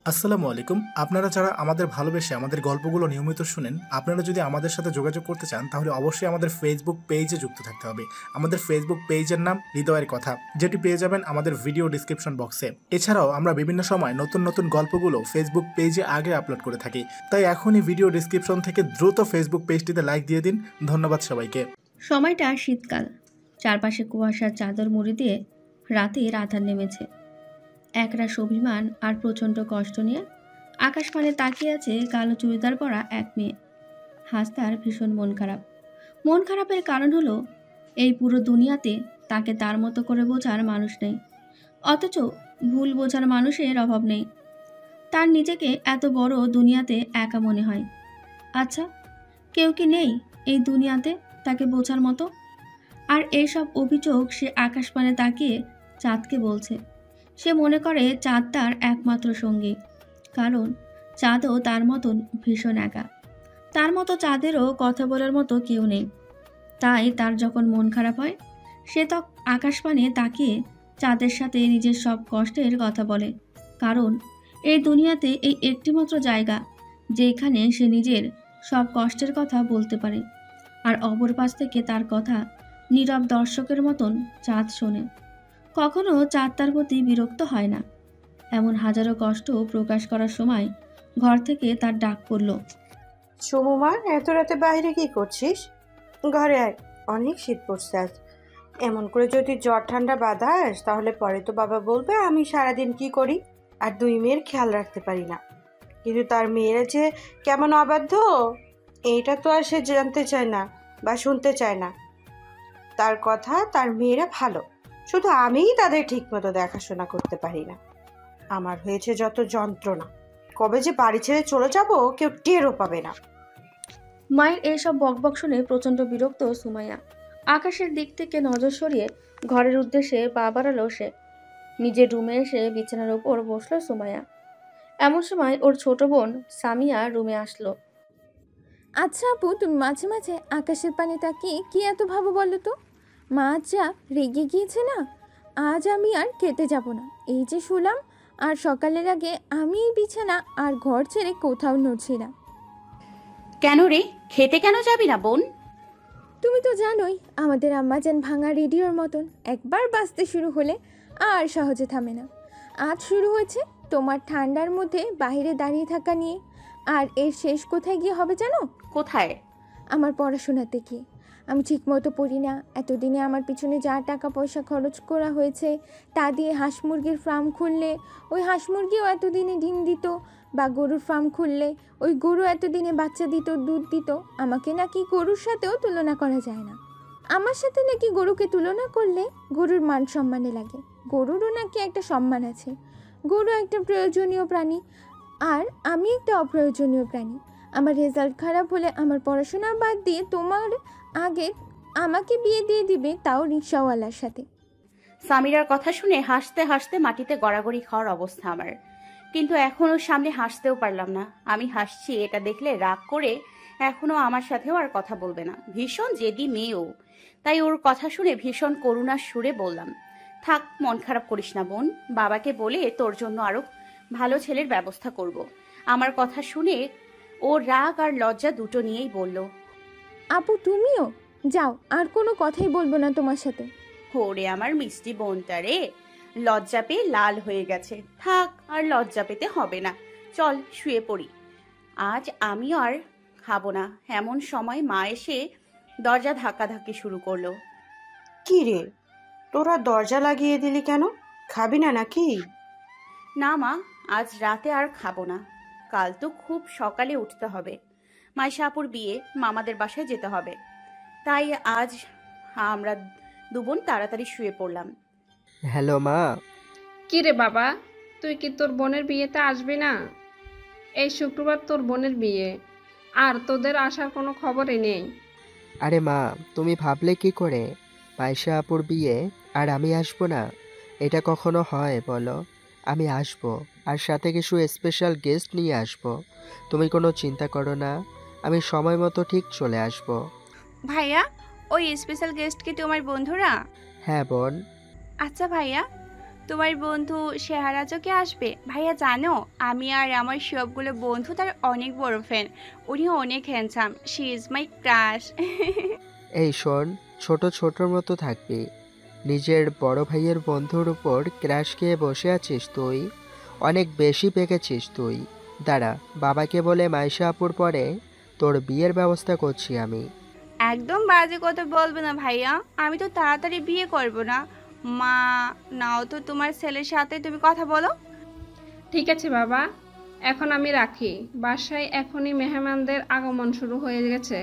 আসসালামু আলাইকুম। আপনারা যারা আমাদের ভালোবেসে আমাদের গল্পগুলো নিয়মিত শুনেন, আপনারা যদি আমাদের সাথে যোগাযোগ করতে চান তাহলে অবশ্যই আমাদের ফেসবুক পেজে যুক্ত থাকতে হবে। আমাদের ফেসবুক পেজের নাম হৃদয়ের কথা, যেটি পেয়ে যাবেন আমাদের ভিডিও ডিসক্রিপশন বক্সে। এছাড়াও আমরা বিভিন্ন সময় নতুন নতুন গল্পগুলো ফেসবুক পেজে আগে আপলোড করে থাকি, তাই এখনই ভিডিও ডিসক্রিপশন থেকে দ্রুত ফেসবুক পেজটিতে লাইক দিয়ে দিন। ধন্যবাদ সবাইকে। সময়টা শীতকাল, চারপাশে কুয়াশার চাদর মুড়ি দিয়ে রাতের আধার নেমেছে। একরাশ অভিমান আর প্রচণ্ড কষ্ট নিয়ে আকাশপানে তাকিয়ে আছে কালো চুড়িদার পরা এক মেয়ে। হাসতার ভীষণ মন খারাপ। মন খারাপের কারণ হলো এই পুরো দুনিয়াতে তাকে তার মতো করে বোঝার মানুষ নেই, অথচ ভুল বোঝার মানুষের অভাব নেই। তার নিজেকে এত বড় দুনিয়াতে একা মনে হয়। আচ্ছা, কেউ কি নেই এই দুনিয়াতে তাকে বোঝার মতো? আর এইসব অভিযোগ সে আকাশপানে তাকিয়ে চাঁদকে বলছে। সে মনে করে চাঁদ তার একমাত্র সঙ্গী, কারণ চাঁদও তার মতন ভীষণ একা। তার মতো চাঁদেরও কথা বলার মতো কেউ নেই। তাই তার যখন মন খারাপ হয়, সে আকাশপানে তাকিয়ে চাঁদের সাথে নিজের সব কষ্টের কথা বলে। কারণ এই দুনিয়াতে এই একটিমাত্র জায়গা যেখানে সে নিজের সব কষ্টের কথা বলতে পারে, আর অপর পাশ থেকে তার কথা নীরব দর্শকের মতন চাঁদ শোনে। কখনো চাঁদ তার প্রতি বিরক্ত হয় না। এমন হাজারো কষ্ট প্রকাশ করার সময় ঘর থেকে তার ডাক পড়ল। সুমুমা, এত রাতে বাইরে কি করছিস? ঘরে আয়, অনেক শীত পড়ছে আজ। এমন করে যদি জ্বর ঠান্ডা বাঁধাস তাহলে পরে তো বাবা বলবে আমি সারাদিন কি করি আর দুই মেয়ের খেয়াল রাখতে পারি না। কিন্তু তার মেয়েরা যে কেমন অবাধ্য, এইটা তো আর সে জানতে চায় না বা শুনতে চায় না। তার কথা তার মেয়েরা ভালো, শুধু আমিই তাদের ঠিকমতো দেখাশোনা করতে পারি না। আমার হয়েছে যত যন্ত্রণা, কবে যে বাড়ি ছেড়ে চলে যাব কেউ টেরও পাবে না। মায়ের এইসব বকবক শুনে প্রচণ্ড বিরক্ত সুমাইয়া। আকাশের দিক থেকে নজর সরিয়ে ঘরের উদ্দেশ্যে পা বাড়ালো সে। নিজের রুমে এসে বিছানার ওপর বসলো সুমাইয়া। এমন সময় ওর ছোট বোন সামিয়া রুমে আসলো। আচ্ছা আপু, তুমি মাঝে মাঝে আকাশের পানে তাকিয়ে কি এত ভাবো বলো তো? মা যা রেগে গিয়েছে না, আজ আমি আর খেতে যাব না। এই যে শুলাম, আর সকালের আগে আমি এই বিছানা আর ঘর ছেড়ে কোথাও নড়ছি না। কেন রে, খেতে কেন যাবি না বোন? তুমি তো জানোই আমাদের আম্মাজান ভাঙা রেডিওর মতন, একবার বাজতে শুরু হলে আর সহজে থামে না। আজ শুরু হয়েছে তোমার ঠান্ডার মধ্যে বাইরে দাঁড়িয়ে থাকা নিয়ে, আর এর শেষ কোথায় গিয়ে হবে জানো? কোথায়? আমার পড়াশোনাতে গিয়ে। আমি ঠিকমতো পড়ি না। এতদিনে আমার পিছনে যা টাকা পয়সা খরচ করা হয়েছে তা দিয়ে হাঁস মুরগির ফার্ম খুললে ওই হাঁস মুরগিও এতদিনে ডিম দিত, বা গরুর ফার্ম খুললে ওই গরু এতদিনে বাচ্চা দিত, দুধ দিত। আমাকে নাকি গরুর সাথেও তুলনা করা যায় না। আমার সাথে নাকি গরুকে তুলনা করলে গরুর মান সম্মানে লাগে। গরুরও নাকি একটা সম্মান আছে। গরু একটা প্রয়োজনীয় প্রাণী, আর আমি একটা অপ্রয়োজনীয় প্রাণী। আমার রেজাল্ট খারাপ হলে আমার পড়াশোনা বাদ দিয়ে তোমার আগে আমাকে বিয়ে দিয়ে দিবে, তাও রিক্সাওয়ালার সাথে। সামিরার কথা শুনে হাসতে হাসতে মাটিতে গড়াগড়ি খাওয়ার অবস্থা আমার। কিন্তু এখন ওর সামনে হাসতেও পারলাম না। আমি হাসছি এটা দেখলে রাগ করে এখনো আমার সাথেও আর কথা বলবে না। ভীষণ জেদি মেয়েও, তাই ওর কথা শুনে ভীষণ করুণার সুরে বললাম, থাক, মন খারাপ করিস না বোন। বাবাকে বলে তোর জন্য আরো ভালো ছেলের ব্যবস্থা করব। আমার কথা শুনে ও রাগ আর লজ্জা দুটো নিয়েই বলল, আপু তুমিও যাও, আর কোনো কথাই বলবো না তোমার সাথে। ওরে আমার মিষ্টি বোনটা রে, লজ্জা পেয়ে লাল হয়ে গেছে। থাক, আর লজ্জা পেতে হবে না, চল শুয়ে পড়ি। আজ আমিও আর খাবো না। এমন সময় মা এসে দরজা ধাক্কাধাক্কি শুরু করলো। কি রে, তোরা দরজা লাগিয়ে দিলি কেন? খাবি না নাকি? না মা, আজ রাতে আর খাবো না। কাল তো খুব সকালে উঠতে হবে, মাইশাপুর বিয়ে, মামাদের বাসায় যেতে হবে। তাই আজ আমরা দুবোন তাড়াতাড়ি শুয়ে পড়লাম। হ্যালো মা। কি রে বাবা, তুই কি তোর বোনের বিয়েতে আসবি না? এই শুক্রবার তোর বোনের বিয়ে, আর তোদের আসার কোনো খবরই নেই। আরে মা, তুমি ভাবলে কি করে? মাইশা আপুর বিয়ে আর আমি আসবো না? এটা কখনো হয় বলো? আমি আসবো, আর সাথে কিছু স্পেশাল গেস্ট নিয়ে আসবো। তুমি কোনো চিন্তা করো না, আমি সময় মতো ঠিক চলে আসবো। ভাইয়া, ওই স্পেশাল গেস্ট কি তোমার বন্ধুরা? হ্যাঁ বোন। আচ্ছা ভাইয়া, তোমার বন্ধু শেহারাজও কি আসবে? ভাইয়া জানো, আমি আর আমার সবগুলো বন্ধু তার অনেক বড় ফ্যান। উনি অনেক handsome, she is my crush. এই শোন, ছোট ছোটর মতো থাকবি। নিজের বড় ভাইয়ের বন্ধুর উপর ক্র্যাশ খেয়ে বসে আছিস তুই। অনেক বেশি পেকেছিস তুই। দাঁড়া, বাবাকে বলে মাইশা আপুর পরে তোর বিয়ের ব্যবস্থা করছি আমি। একদম বাজে কথা বলবে না ভাইয়া, আমি তো তাড়াতাড়ি বিয়ে করব না। মা, নাও তো তোমার ছেলের সাথে তুমি কথা বলো। ঠিক আছে বাবা, এখন আমি রাখি। বাসায় এখনই মেহমানদের আগমন শুরু হয়ে গেছে,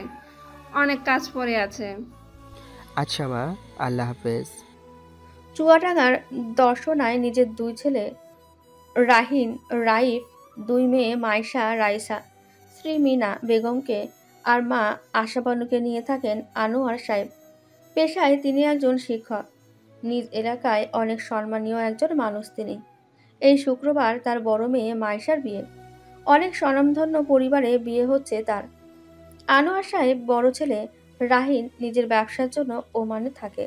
অনেক কাজ পড়ে আছে। আচ্ছা মা, আল্লাহ হাফেজ। চুয়াডাঙ্গার দর্শনায় নিজের দুই ছেলে রাহিন, রাইফ, দুই মেয়ে মাইশা, রাইসা, স্ত্রী মিনা বেগমকে আর মা আশাবানুকে নিয়ে থাকেন আনোয়ার সাহেব। পেশায় তিনি একজন শিক্ষক। নিজ এলাকায় অনেক সম্মানীয় একজন মানুষ তিনি। এই শুক্রবার তার বড় মেয়ে মাইশার বিয়ে। অনেক স্বনামধন্য পরিবারে বিয়ে হচ্ছে তার। আনোয়ার সাহেব বড় ছেলে রাহিন নিজের ব্যবসার জন্য ওমানে থাকে।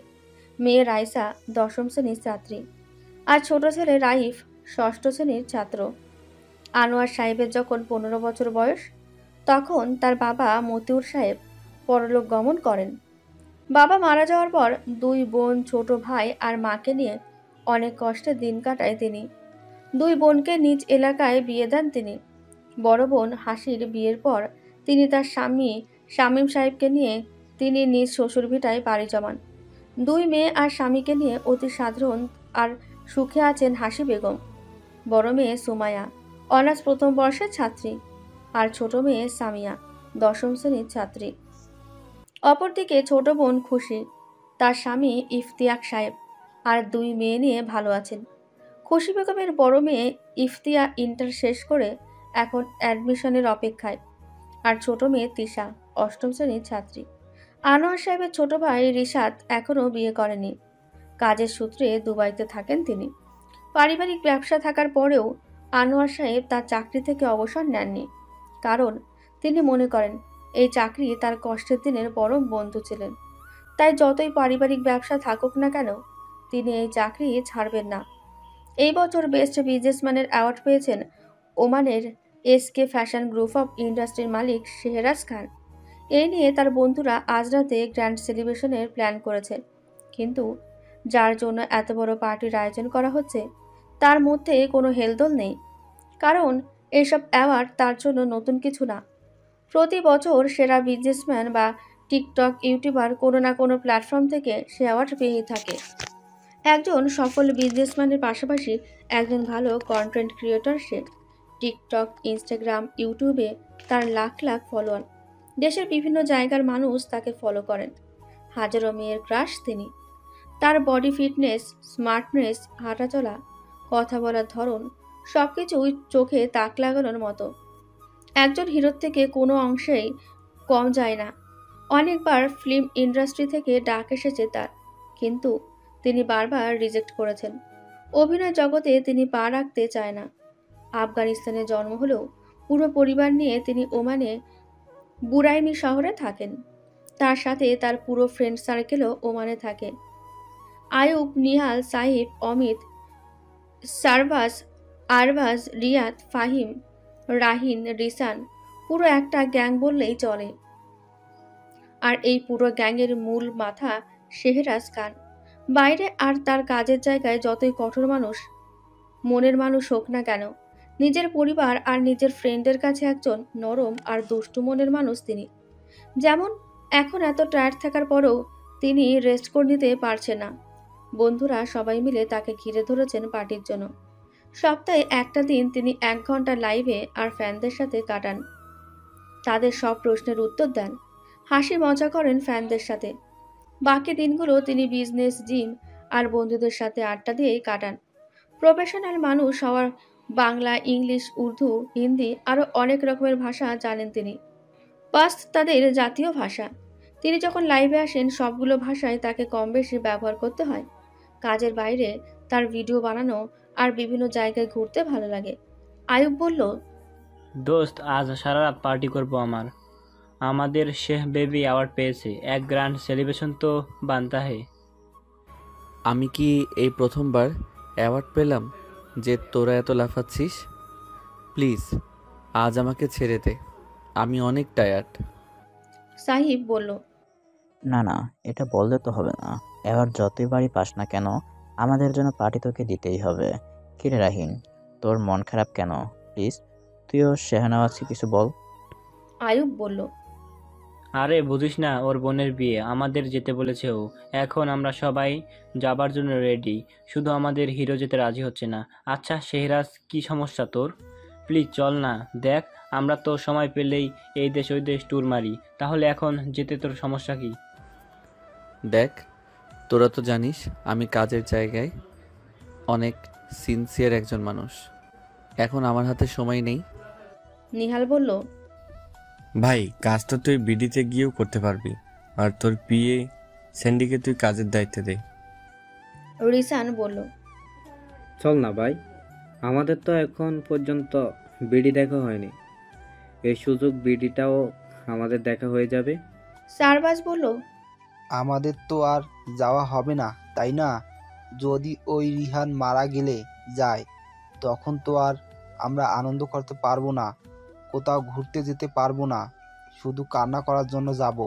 মেয়ে রাইসা 10ম শ্রেণীর ছাত্রী, আর ছোট ছেলে রাইফ 6ষ্ঠ শ্রেণীর ছাত্র। আনোয়ার সাহেবের যখন 15 বছর বয়স, তখন তার বাবা মতিউর সাহেব পরলোক গমন করেন। বাবা মারা যাওয়ার পর দুই বোন, ছোট ভাই আর মাকে নিয়ে অনেক কষ্টে দিন কাটায় তিনি। দুই বোনকে নিজ এলাকায় বিয়ে দেন তিনি। বড় বোন হাসির বিয়ের পর তিনি তার স্বামী শামীম সাহেবকে নিয়ে তিনি নিজ শ্বশুর ভিটায় পাড়ি জমান। দুই মেয়ে আর স্বামীকে নিয়ে অতি সাধারণ আর সুখে আছেন হাসি বেগম। বড় মেয়ে সুমাইয়া অনার্স প্রথম বর্ষের ছাত্রী, আর ছোট মেয়ে সামিয়া 10ম শ্রেণীর ছাত্রী। অপরদিকে ছোট বোন খুশি, তার স্বামী ইফতিয়াক সাহেব আর দুই মেয়ে নিয়ে ভালো আছেন। খুশি বেগমের বড় মেয়ে ইফতিয়া ইন্টার শেষ করে এখন অ্যাডমিশনের অপেক্ষায়, আর ছোট মেয়ে তিশা 8ম শ্রেণীর ছাত্রী। আনোয়ার সাহেবের ছোট ভাই রিশাদ এখনও বিয়ে করেনি। কাজের সূত্রে দুবাইতে থাকেন তিনি। পারিবারিক ব্যবসা থাকার পরেও আনোয়ার সাহেব তার চাকরি থেকে অবসর নেননি, কারণ তিনি মনে করেন এই চাকরি তার কষ্টের দিনের পরম বন্ধু ছিলেন। তাই যতই পারিবারিক ব্যবসা থাকুক না কেন, তিনি এই চাকরি ছাড়বেন না। এই বছর বেস্ট বিজনেসম্যানের অ্যাওয়ার্ড পেয়েছেন ওমানের এসকে ফ্যাশন গ্রুপ অফ ইন্ডাস্ট্রির মালিক শেহরাজ খান। এই নিয়ে তার বন্ধুরা আজ রাতে গ্র্যান্ড সেলিব্রেশনের প্ল্যান করেছে, কিন্তু যার জন্য এত বড় পার্টির আয়োজন করা হচ্ছে তার মধ্যে কোনো হেলদোল নেই, কারণ এসব অ্যাওয়ার্ড তার জন্য নতুন কিছু না। প্রতি বছর সেরা বিজনেসম্যান বা টিকটক ইউটিউবার কোনো না কোনো প্ল্যাটফর্ম থেকে সে অ্যাওয়ার্ড পেয়েই থাকে। একজন সফল বিজনেসম্যানের পাশাপাশি একজন ভালো কন্টেন্ট ক্রিয়েটর সে। টিকটক, ইনস্টাগ্রাম, ইউটিউবে তার লাখ লাখ ফলোয়ার। দেশের বিভিন্ন জায়গার মানুষ তাকে ফলো করেন। হাজারো মেয়ের ক্রাশ তিনি। তার বডি ফিটনেস, স্মার্টনেস, হাঁটাচলা, কথা বলার ধরন সবকিছুই চোখে তাক লাগানোর মতো। একজন হিরোর থেকে কোনো অংশেই কম যায় না। অনেকবার ফিল্ম ইন্ডাস্ট্রি থেকে ডাক এসেছে তার, কিন্তু তিনি বারবার রিজেক্ট করেছেন। অভিনয় জগতে তিনি পা রাখতে চায় না। আফগানিস্তানে জন্ম হলেও পুরো পরিবার নিয়ে তিনি ওমানে বুরাইমি শহরে থাকেন। তার সাথে তার পুরো ফ্রেন্ড সার্কেলও ওমানে থাকে। আয়ুব, নিহাল, সাহিব, অমিত, সারবাজ, আরবাজ, রিয়াদ, ফাহিম, রাহিন, রিসান, পুরো একটা গ্যাং বললেই চলে। আর এই পুরো গ্যাংয়ের মূল মাথা শেহরাজ খান। বাইরে আর তার কাজের জায়গায় যতই কঠোর মানুষ, মনের মানুষ হোক না কেন, নিজের পরিবার আর নিজের ফ্রেন্ডের কাছে একজন নরম আর দুষ্টু মনের মানুষ তিনি। যেমন এখন এত টায়ার্ড থাকার পরেও তিনি রেস্ট করে নিতে পারছে না। বন্ধুরা সবাই মিলে তাকে ঘিরে ধরেছেন পার্টির জন্য। সপ্তাহে একটা দিন তিনি 1 ঘন্টা লাইভে আর ফ্যানদের সাথে কাটান। তাদের সব প্রশ্নের উত্তর দেন, হাসি মজা করেন ফ্যানদের সাথে। বাকি দিনগুলো তিনি বিজনেস, জিম আর বন্ধুদের সাথে আড্ডা দিয়েই কাটান। প্রফেশনাল মানুষ হওয়ার বাংলা, ইংলিশ, উর্দু, হিন্দি আরও অনেক রকমের ভাষা জানেন তিনি। পাস্ত তাদের জাতীয় ভাষা। তিনি যখন লাইভে আসেন সবগুলো ভাষায় তাকে কম বেশি ব্যবহার করতে হয়। কাজের বাইরে তার ভিডিও বানানো আর বিভিন্ন জায়গায় ঘুরতে ভালো লাগে। আয়ুব বলল, দোস্ত, আজ সারা রাত পার্টি করবো। আমাদের শেহ বেবি অ্যাওয়ার্ড পেয়েছে, এক গ্র্যান্ড সেলিব্রেশন তো বানতা হে। আমি কি এই প্রথমবার অ্যাওয়ার্ড পেলাম যে তোরা এত লাফাচ্ছিস। প্লিজ আজ আমাকে ছেড়ে দে, আমি অনেক টায়ার্ড। সাহিব বলল, না না, এটা বললে তো হবে না। এবার যতই বাড়ি পাস না কেন, আমাদের জন্য পার্টি তোকে দিতেই হবে। কিরে রাহিন, তোর মন খারাপ কেন? প্লিজ তুইও শেহনাওয়াজকে কিছু বল। আয়ুব বলল, আরে বুঝিস না, ওর বোনের বিয়ে, আমাদের যেতে বলেছে ও। এখন আমরা সবাই যাবার জন্য রেডি, শুধু আমাদের হিরো যেতে রাজি হচ্ছে না। আচ্ছা শেহরাজ, কি সমস্যা তোর? প্লিজ চল না। দেখ আমরা তো সময় পেলেই এই দেশ ওই দেশ ট্যুর মারি, তাহলে এখন যেতে তোর সমস্যা কি? দেখ, তোরা তো জানিস আমি কাজের জায়গায় অনেক সিনসিয়ার একজন মানুষ। এখন আমার হাতে সময় নেই। নিহাল বলল, ভাই কাজটা তুই বিডিতে গিয়েও করতে পারবি, আর তোর পিএ স্যান্ডিকে তুই কাজের দায়িত্ব দে। রিসান বলল, চল না ভাই, আমাদের তো এখন পর্যন্ত বিডি দেখা হয়নি, এই সুযোগ বিডিটাও আমাদের দেখা হয়ে যাবে। সারবাজ বলল, আমাদের তো আর যাওয়া হবে না তাই না? যদি ওই রিহান মারা গেলে যায়, তখন তো আর আমরা আনন্দ করতে পারবো না, কোথাও ঘুরতে যেতে পারবো না, শুধু কান্না করার জন্য যাব।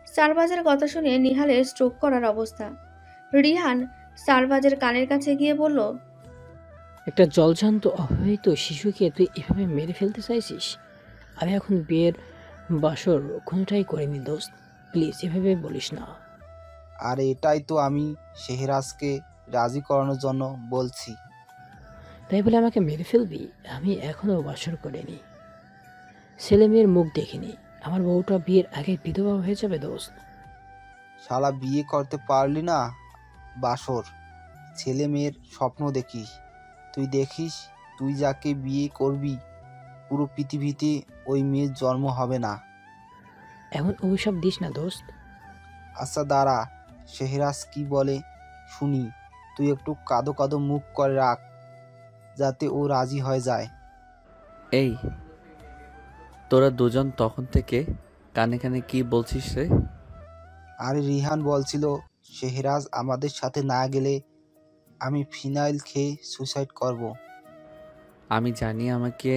সারবাজের কথা শুনে নিহালের স্ট্রোক করার অবস্থা। রিহান সারবাজের কানের কাছে গিয়ে বলল, একটা জলজান্ত অবহিত শিশুকে তুই এভাবে মেরে ফেলতে চাইছিস? আমি এখন বিয়ের বাসর কোনোটাই করিনি দোস্ত, প্লিজ এভাবে বলিস না। আর এটাই তো আমি শেহরাজকে রাজি করানোর জন্য বলছি। তাই বলে আমাকে মেরে ফেলবি? আমি এখনও বাসর করিনি, ছেলে মেয়ের মুখ দেখিনি, আমার বউটা বিয়ের আগে বিধবা হয়ে যাবে দোস্ত। শালা বিয়ে করতে পারলি না বাসর, ছেলে মেয়ের স্বপ্ন দেখিস। তুই দেখিস, তুই যাকে বিয়ে করবি পুরো পৃথিবীতে ওই মেয়ের জন্ম হবে না। এখন অভিশাপ দিস না দোস্ত। আচ্ছা দাঁড়া, শেহরাজ কি বলে শুনি। তুই একটু কাঁদো কাঁদো মুখ করে রাখ, যাতে ও রাজি হয়ে যায়। এই তোরা দুজন তখন থেকে কানে কানে কি বলছিস রে? আরে রিহান বলছিল শেহরাজ আমাদের সাথে না গেলে আমি ফিনাইল খেয়ে সুইসাইড করব। আমি জানি আমাকে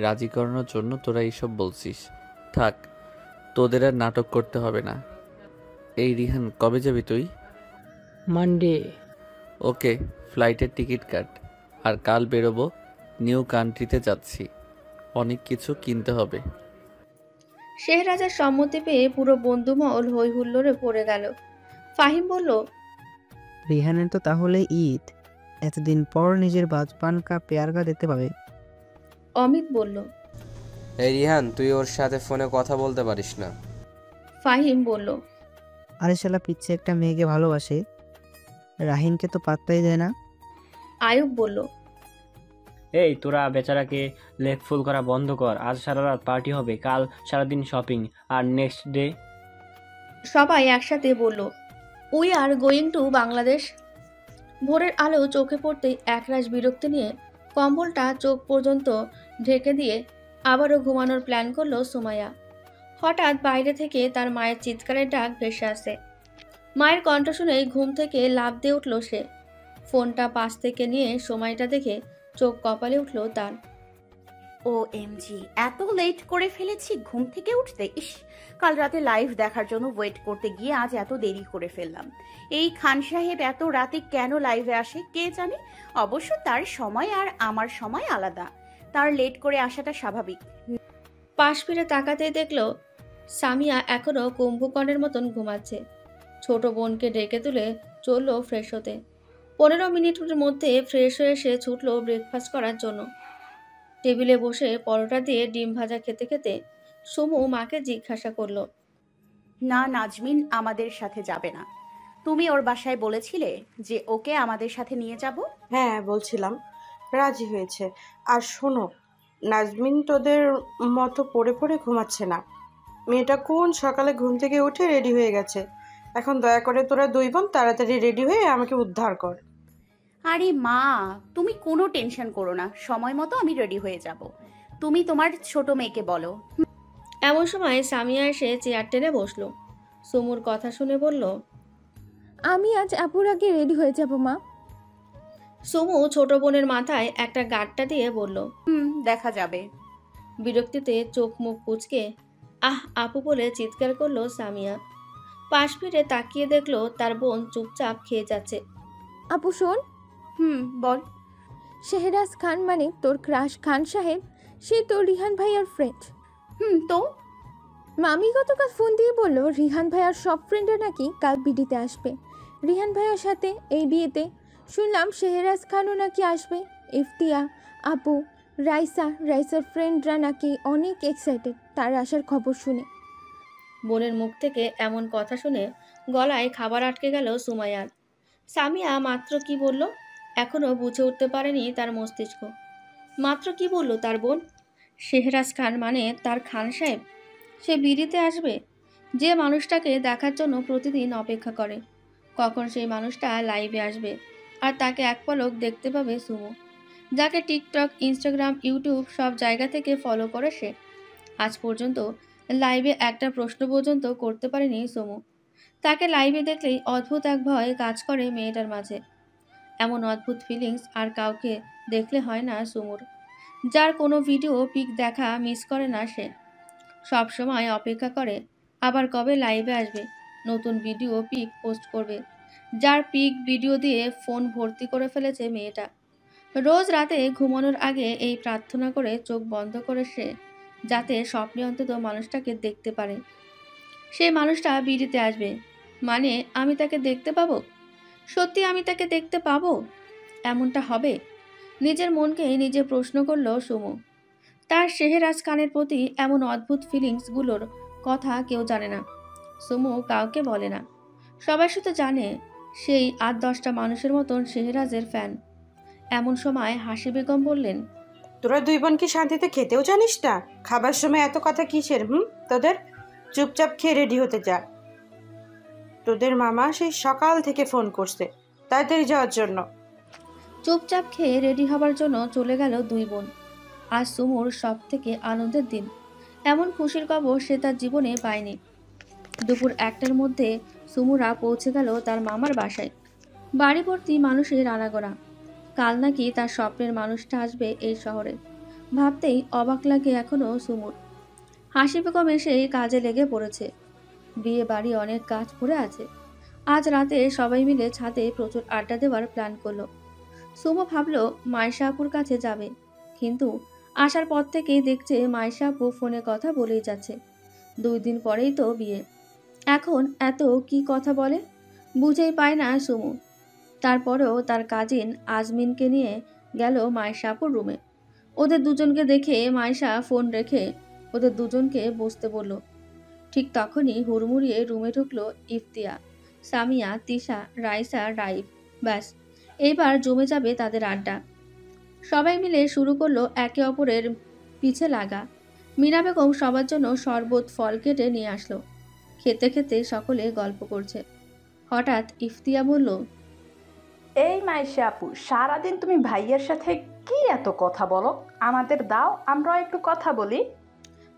রাজি করানোর জন্য তোরা এইসব বলছিস। থাক, তোদের আর নাটক করতে হবে না। এই রিহান, কবে যাবি তুই? মানডে। ওকে, ফ্লাইটের টিকিট কাট। আর কাল বেরোবো, নিউ কান্ট্রিতে যাচ্ছি, অনেক কিছু কিনতে হবে। শেহরাজের সম্মতি পেয়ে পুরো বন্ধুমহল হই হুল্লোড়ে পড়ে গেল। ফাহিম বলল, রিহানের তো তাহলে ঈদ, এতদিন পর নিজের বাজপান কা পেয়ারকা দেখতে পাবে। অমিত বলল, এই রিহান, তুই ওর সাথে ফোনে কথা বলতে পারিস না। ফাহিম বলল, আরে শালা পিচ্ছে একটা মেয়েকে ভালোবাসে, রাহিনকে তো পাত্তাই দেয় না। আয়ুব বলল, এই তোরা বেচারাকে লেগ ফুল করা বন্ধ কর, আজ সারা রাত পার্টি হবে, কাল সারাদিন শপিং, আর নেক্সট ডে। সবাই একসাথে বলল, we are going to Bangladesh. ভোরের আলো চোখে পড়তেই একরাশ বিরক্তি নিয়ে কম্বলটা চোখ পর্যন্ত ঢেকে দিয়ে আবারও ঘুমানোর প্ল্যান করলো সুমাইয়া। হঠাৎ বাইরে থেকে তার মায়ের চিৎকারের ডাক ভেসে আসে। মায়ের কণ্ঠ শুনেই ঘুম থেকে লাফ দিয়ে উঠল সে। ফোনটা পাশ থেকে নিয়ে সময়টা দেখে চোখ কপালে উঠল তার। OMG, এত লেট করে ফেলেছি ঘুম থেকে উঠতে। ইস, কাল রাতে লাইভ দেখার জন্য ওয়েট করতে গিয়ে আজ এত দেরি করে ফেললাম। এই খান সাহেব এত রাতে কেন লাইভে আসে কে জানে। অবশ্য তার সময় আর আমার সময় আলাদা, তার লেট করে আসাটা স্বাভাবিক। পাশ ফিরে তাকাতেই দেখল সামিয়া এখনো কুম্ভকর্ণের মতন ঘুমাচ্ছে। ছোট বোনকে ডেকে তুলে চলল ফ্রেশ হতে। 15 মিনিটের মধ্যে ফ্রেশ হয়ে সে ছুটল ব্রেকফাস্ট করার জন্য। টেবিলে বসে পরোটা দিয়ে ডিম ভাজা খেতে খেতে সুমু মাকে জিজ্ঞাসা করলো, না, নাজমিন আমাদের সাথে যাবে না। তুমি ওর বাসায় বলেছিলে যে ওকে আমাদের সাথে নিয়ে যাব? হ্যাঁ বলছিলাম, রাজি হয়েছে। আর শোনো, নাজমিন তোদের মতো পড়ে পড়ে ঘুমাচ্ছে না। মেয়েটা কোন সকালে ঘুম থেকে উঠে রেডি হয়ে গেছে। এখন দয়া করে তোরা দুই বোন তাড়াতাড়ি রেডি হয়ে আমাকে উদ্ধার কর। আরে মা, তুমি কোনো টেনশন করো না, সময় মতো আমি রেডি হয়ে যাব। তুমি তোমার ছোট মেয়েকে বলো। এমন সময় সামিয়া এসে চেয়ার টেনে বসলো। সুমুর কথা শুনে বলল, আমি আজ আপুর আগে রেডি হয়ে যাব মা। সুমু ছোট বোনের মাথায় একটা গাঁটটা দিয়ে বলল, দেখা যাবে। বিরক্তিতে চোখ মুখ কুঁচকে আহ আপু বলে চিৎকার করলো সামিয়া। পাশ ফিরে তাকিয়ে দেখলো তার বোন চুপচাপ খেয়ে যাচ্ছে। আপু শোন। বল। শেহরাজ খান মানে তোর ক্রাশ খান সাহেব, সে তোর রিহান ভাইয়ার ফ্রেন্ড। তো মামি গতকাল ফোন দিয়ে বলল রিহান ভাইয়ার সব ফ্রেন্ডরা নাকি কাল বিডিতে আসবে রিহান ভাইয়ার সাথে এই বিয়েতে। শুনলাম শেহরাজ খানও নাকি আসবে। ইফতিয়া, আপু, রাইসার ফ্রেন্ডরা নাকি অনেক এক্সাইটেড তার আসার খবর শুনে। বোনের মুখ থেকে এমন কথা শুনে গলায় খাবার আটকে গেল সুমাইয়ার। সামিয়া মাত্র কি বলল এখনও বুঝে উঠতে পারেনি তার মস্তিষ্ক। মাত্র কি বলল তার বোন? শেহরাজ খান মানে তার খান সাহেব, সে বিড়িতে আসবে। যে মানুষটাকে দেখার জন্য প্রতিদিন অপেক্ষা করে কখন সেই মানুষটা লাইভে আসবে আর তাকে এক পলক দেখতে পাবে সুমু, যাকে টিকটক, ইনস্টাগ্রাম, ইউটিউব সব জায়গা থেকে ফলো করে সে। আজ পর্যন্ত লাইভে একটা প্রশ্ন পর্যন্ত করতে পারেনি সুমু। তাকে লাইভে দেখলেই অদ্ভুত এক ভয় কাজ করে মেয়েটার মাঝে। এমন অদ্ভুত ফিলিংস আর কাউকে দেখলে হয় না সুমুর, যার কোনো ভিডিও পিক দেখা মিস করে না সে। সব সময় অপেক্ষা করে আবার কবে লাইভে আসবে, নতুন ভিডিও পিক পোস্ট করবে। যার পিক ভিডিও দিয়ে ফোন ভর্তি করে ফেলেছে মেয়েটা। রোজ রাতে ঘুমানোর আগে এই প্রার্থনা করে চোখ বন্ধ করে সে, যাতে স্বপ্নে অন্তত মানুষটাকে দেখতে পারে। সেই মানুষটা বিড়িতে আসবে মানে আমি তাকে দেখতে পাবো। সত্যি আমি তাকে দেখতে পাবো? এমনটা হবে? নিজের মনকে নিজে প্রশ্ন করল সুমু। তার শেহরাজ খানের প্রতি এমন অদ্ভুত ফিলিংসগুলোর কথা কেউ জানে না। সুমু কাউকে বলে না, সবাই শুধু জানে সেই ৮-১০টা মানুষের মতন শেহরাজের ফ্যান। এমন সময় হাসি বেগম বললেন, তোরা দুই বোন কি শান্তিতে খেতেও জানিস না? খাবার সময় এত কথা কিসের? তোদের চুপচাপ খেয়ে রেডি হতে যা। তোদের মামা সেই সকাল থেকে ফোন করছে তাড়াতাড়ি যাওয়ার জন্য। চুপচাপ খেয়ে রেডি হবার জন্য চলে গেল দুই বোন। আজ সুমুর সব থেকে আনন্দের দিন। এমন খুশির খবর সে তার জীবনে পায়নি। দুপুর ১টার মধ্যে সুমুরা পৌঁছে গেল তার মামার বাসায়। বাড়ি ভর্তি মানুষের আনাগোনা। কাল নাকি তার স্বপ্নের মানুষটা আসবে এই শহরে। ভাবতেই অবাক লাগে এখনও সুমুর। হাসি বেগম এসে কাজে লেগে পড়েছে। বিয়ে বাড়ি অনেক কাজ পড়ে আছে। আজ রাতে সবাই মিলে ছাদে প্রচুর আড্ডা দেওয়ার প্ল্যান করলো। সুমু ভাবল মাইশা আপুর কাছে যাবে, কিন্তু আসার পর থেকেই দেখছে মাইশা আপু ফোনে কথা বলেই যাচ্ছে। 2 দিন পরেই তো বিয়ে, এখন এত কি কথা বলে বুঝেই পায় না সুমু। তারপরেও তার কাজিন আজমিনকে নিয়ে গেল মাইশা আপুর রুমে। ওদের দুজনকে দেখে মাইশা ফোন রেখে ওদের দুজনকে বসতে বলল। ঠিক তখনই হুড়মুড়িয়ে রুমে ঢুকলো ইফতিয়া, সামিয়া, তিশা, রাইসা, রাইফ। ব্যাস, এইবার জমে যাবে তাদের আড্ডা। সবাই মিলে শুরু করলো একে অপরের পিছে লাগা। মিনা বেগম সবার জন্য শরবত ফল কেটে নিয়ে আসলো। খেতে খেতে সকলে গল্প করছে। হঠাৎ ইফতিয়া বলল, এই মাইশা আপু, সারাদিন তুমি ভাইয়ের সাথে কি এত কথা বলো? আমাদের দাও, আমরাও একটু কথা বলি।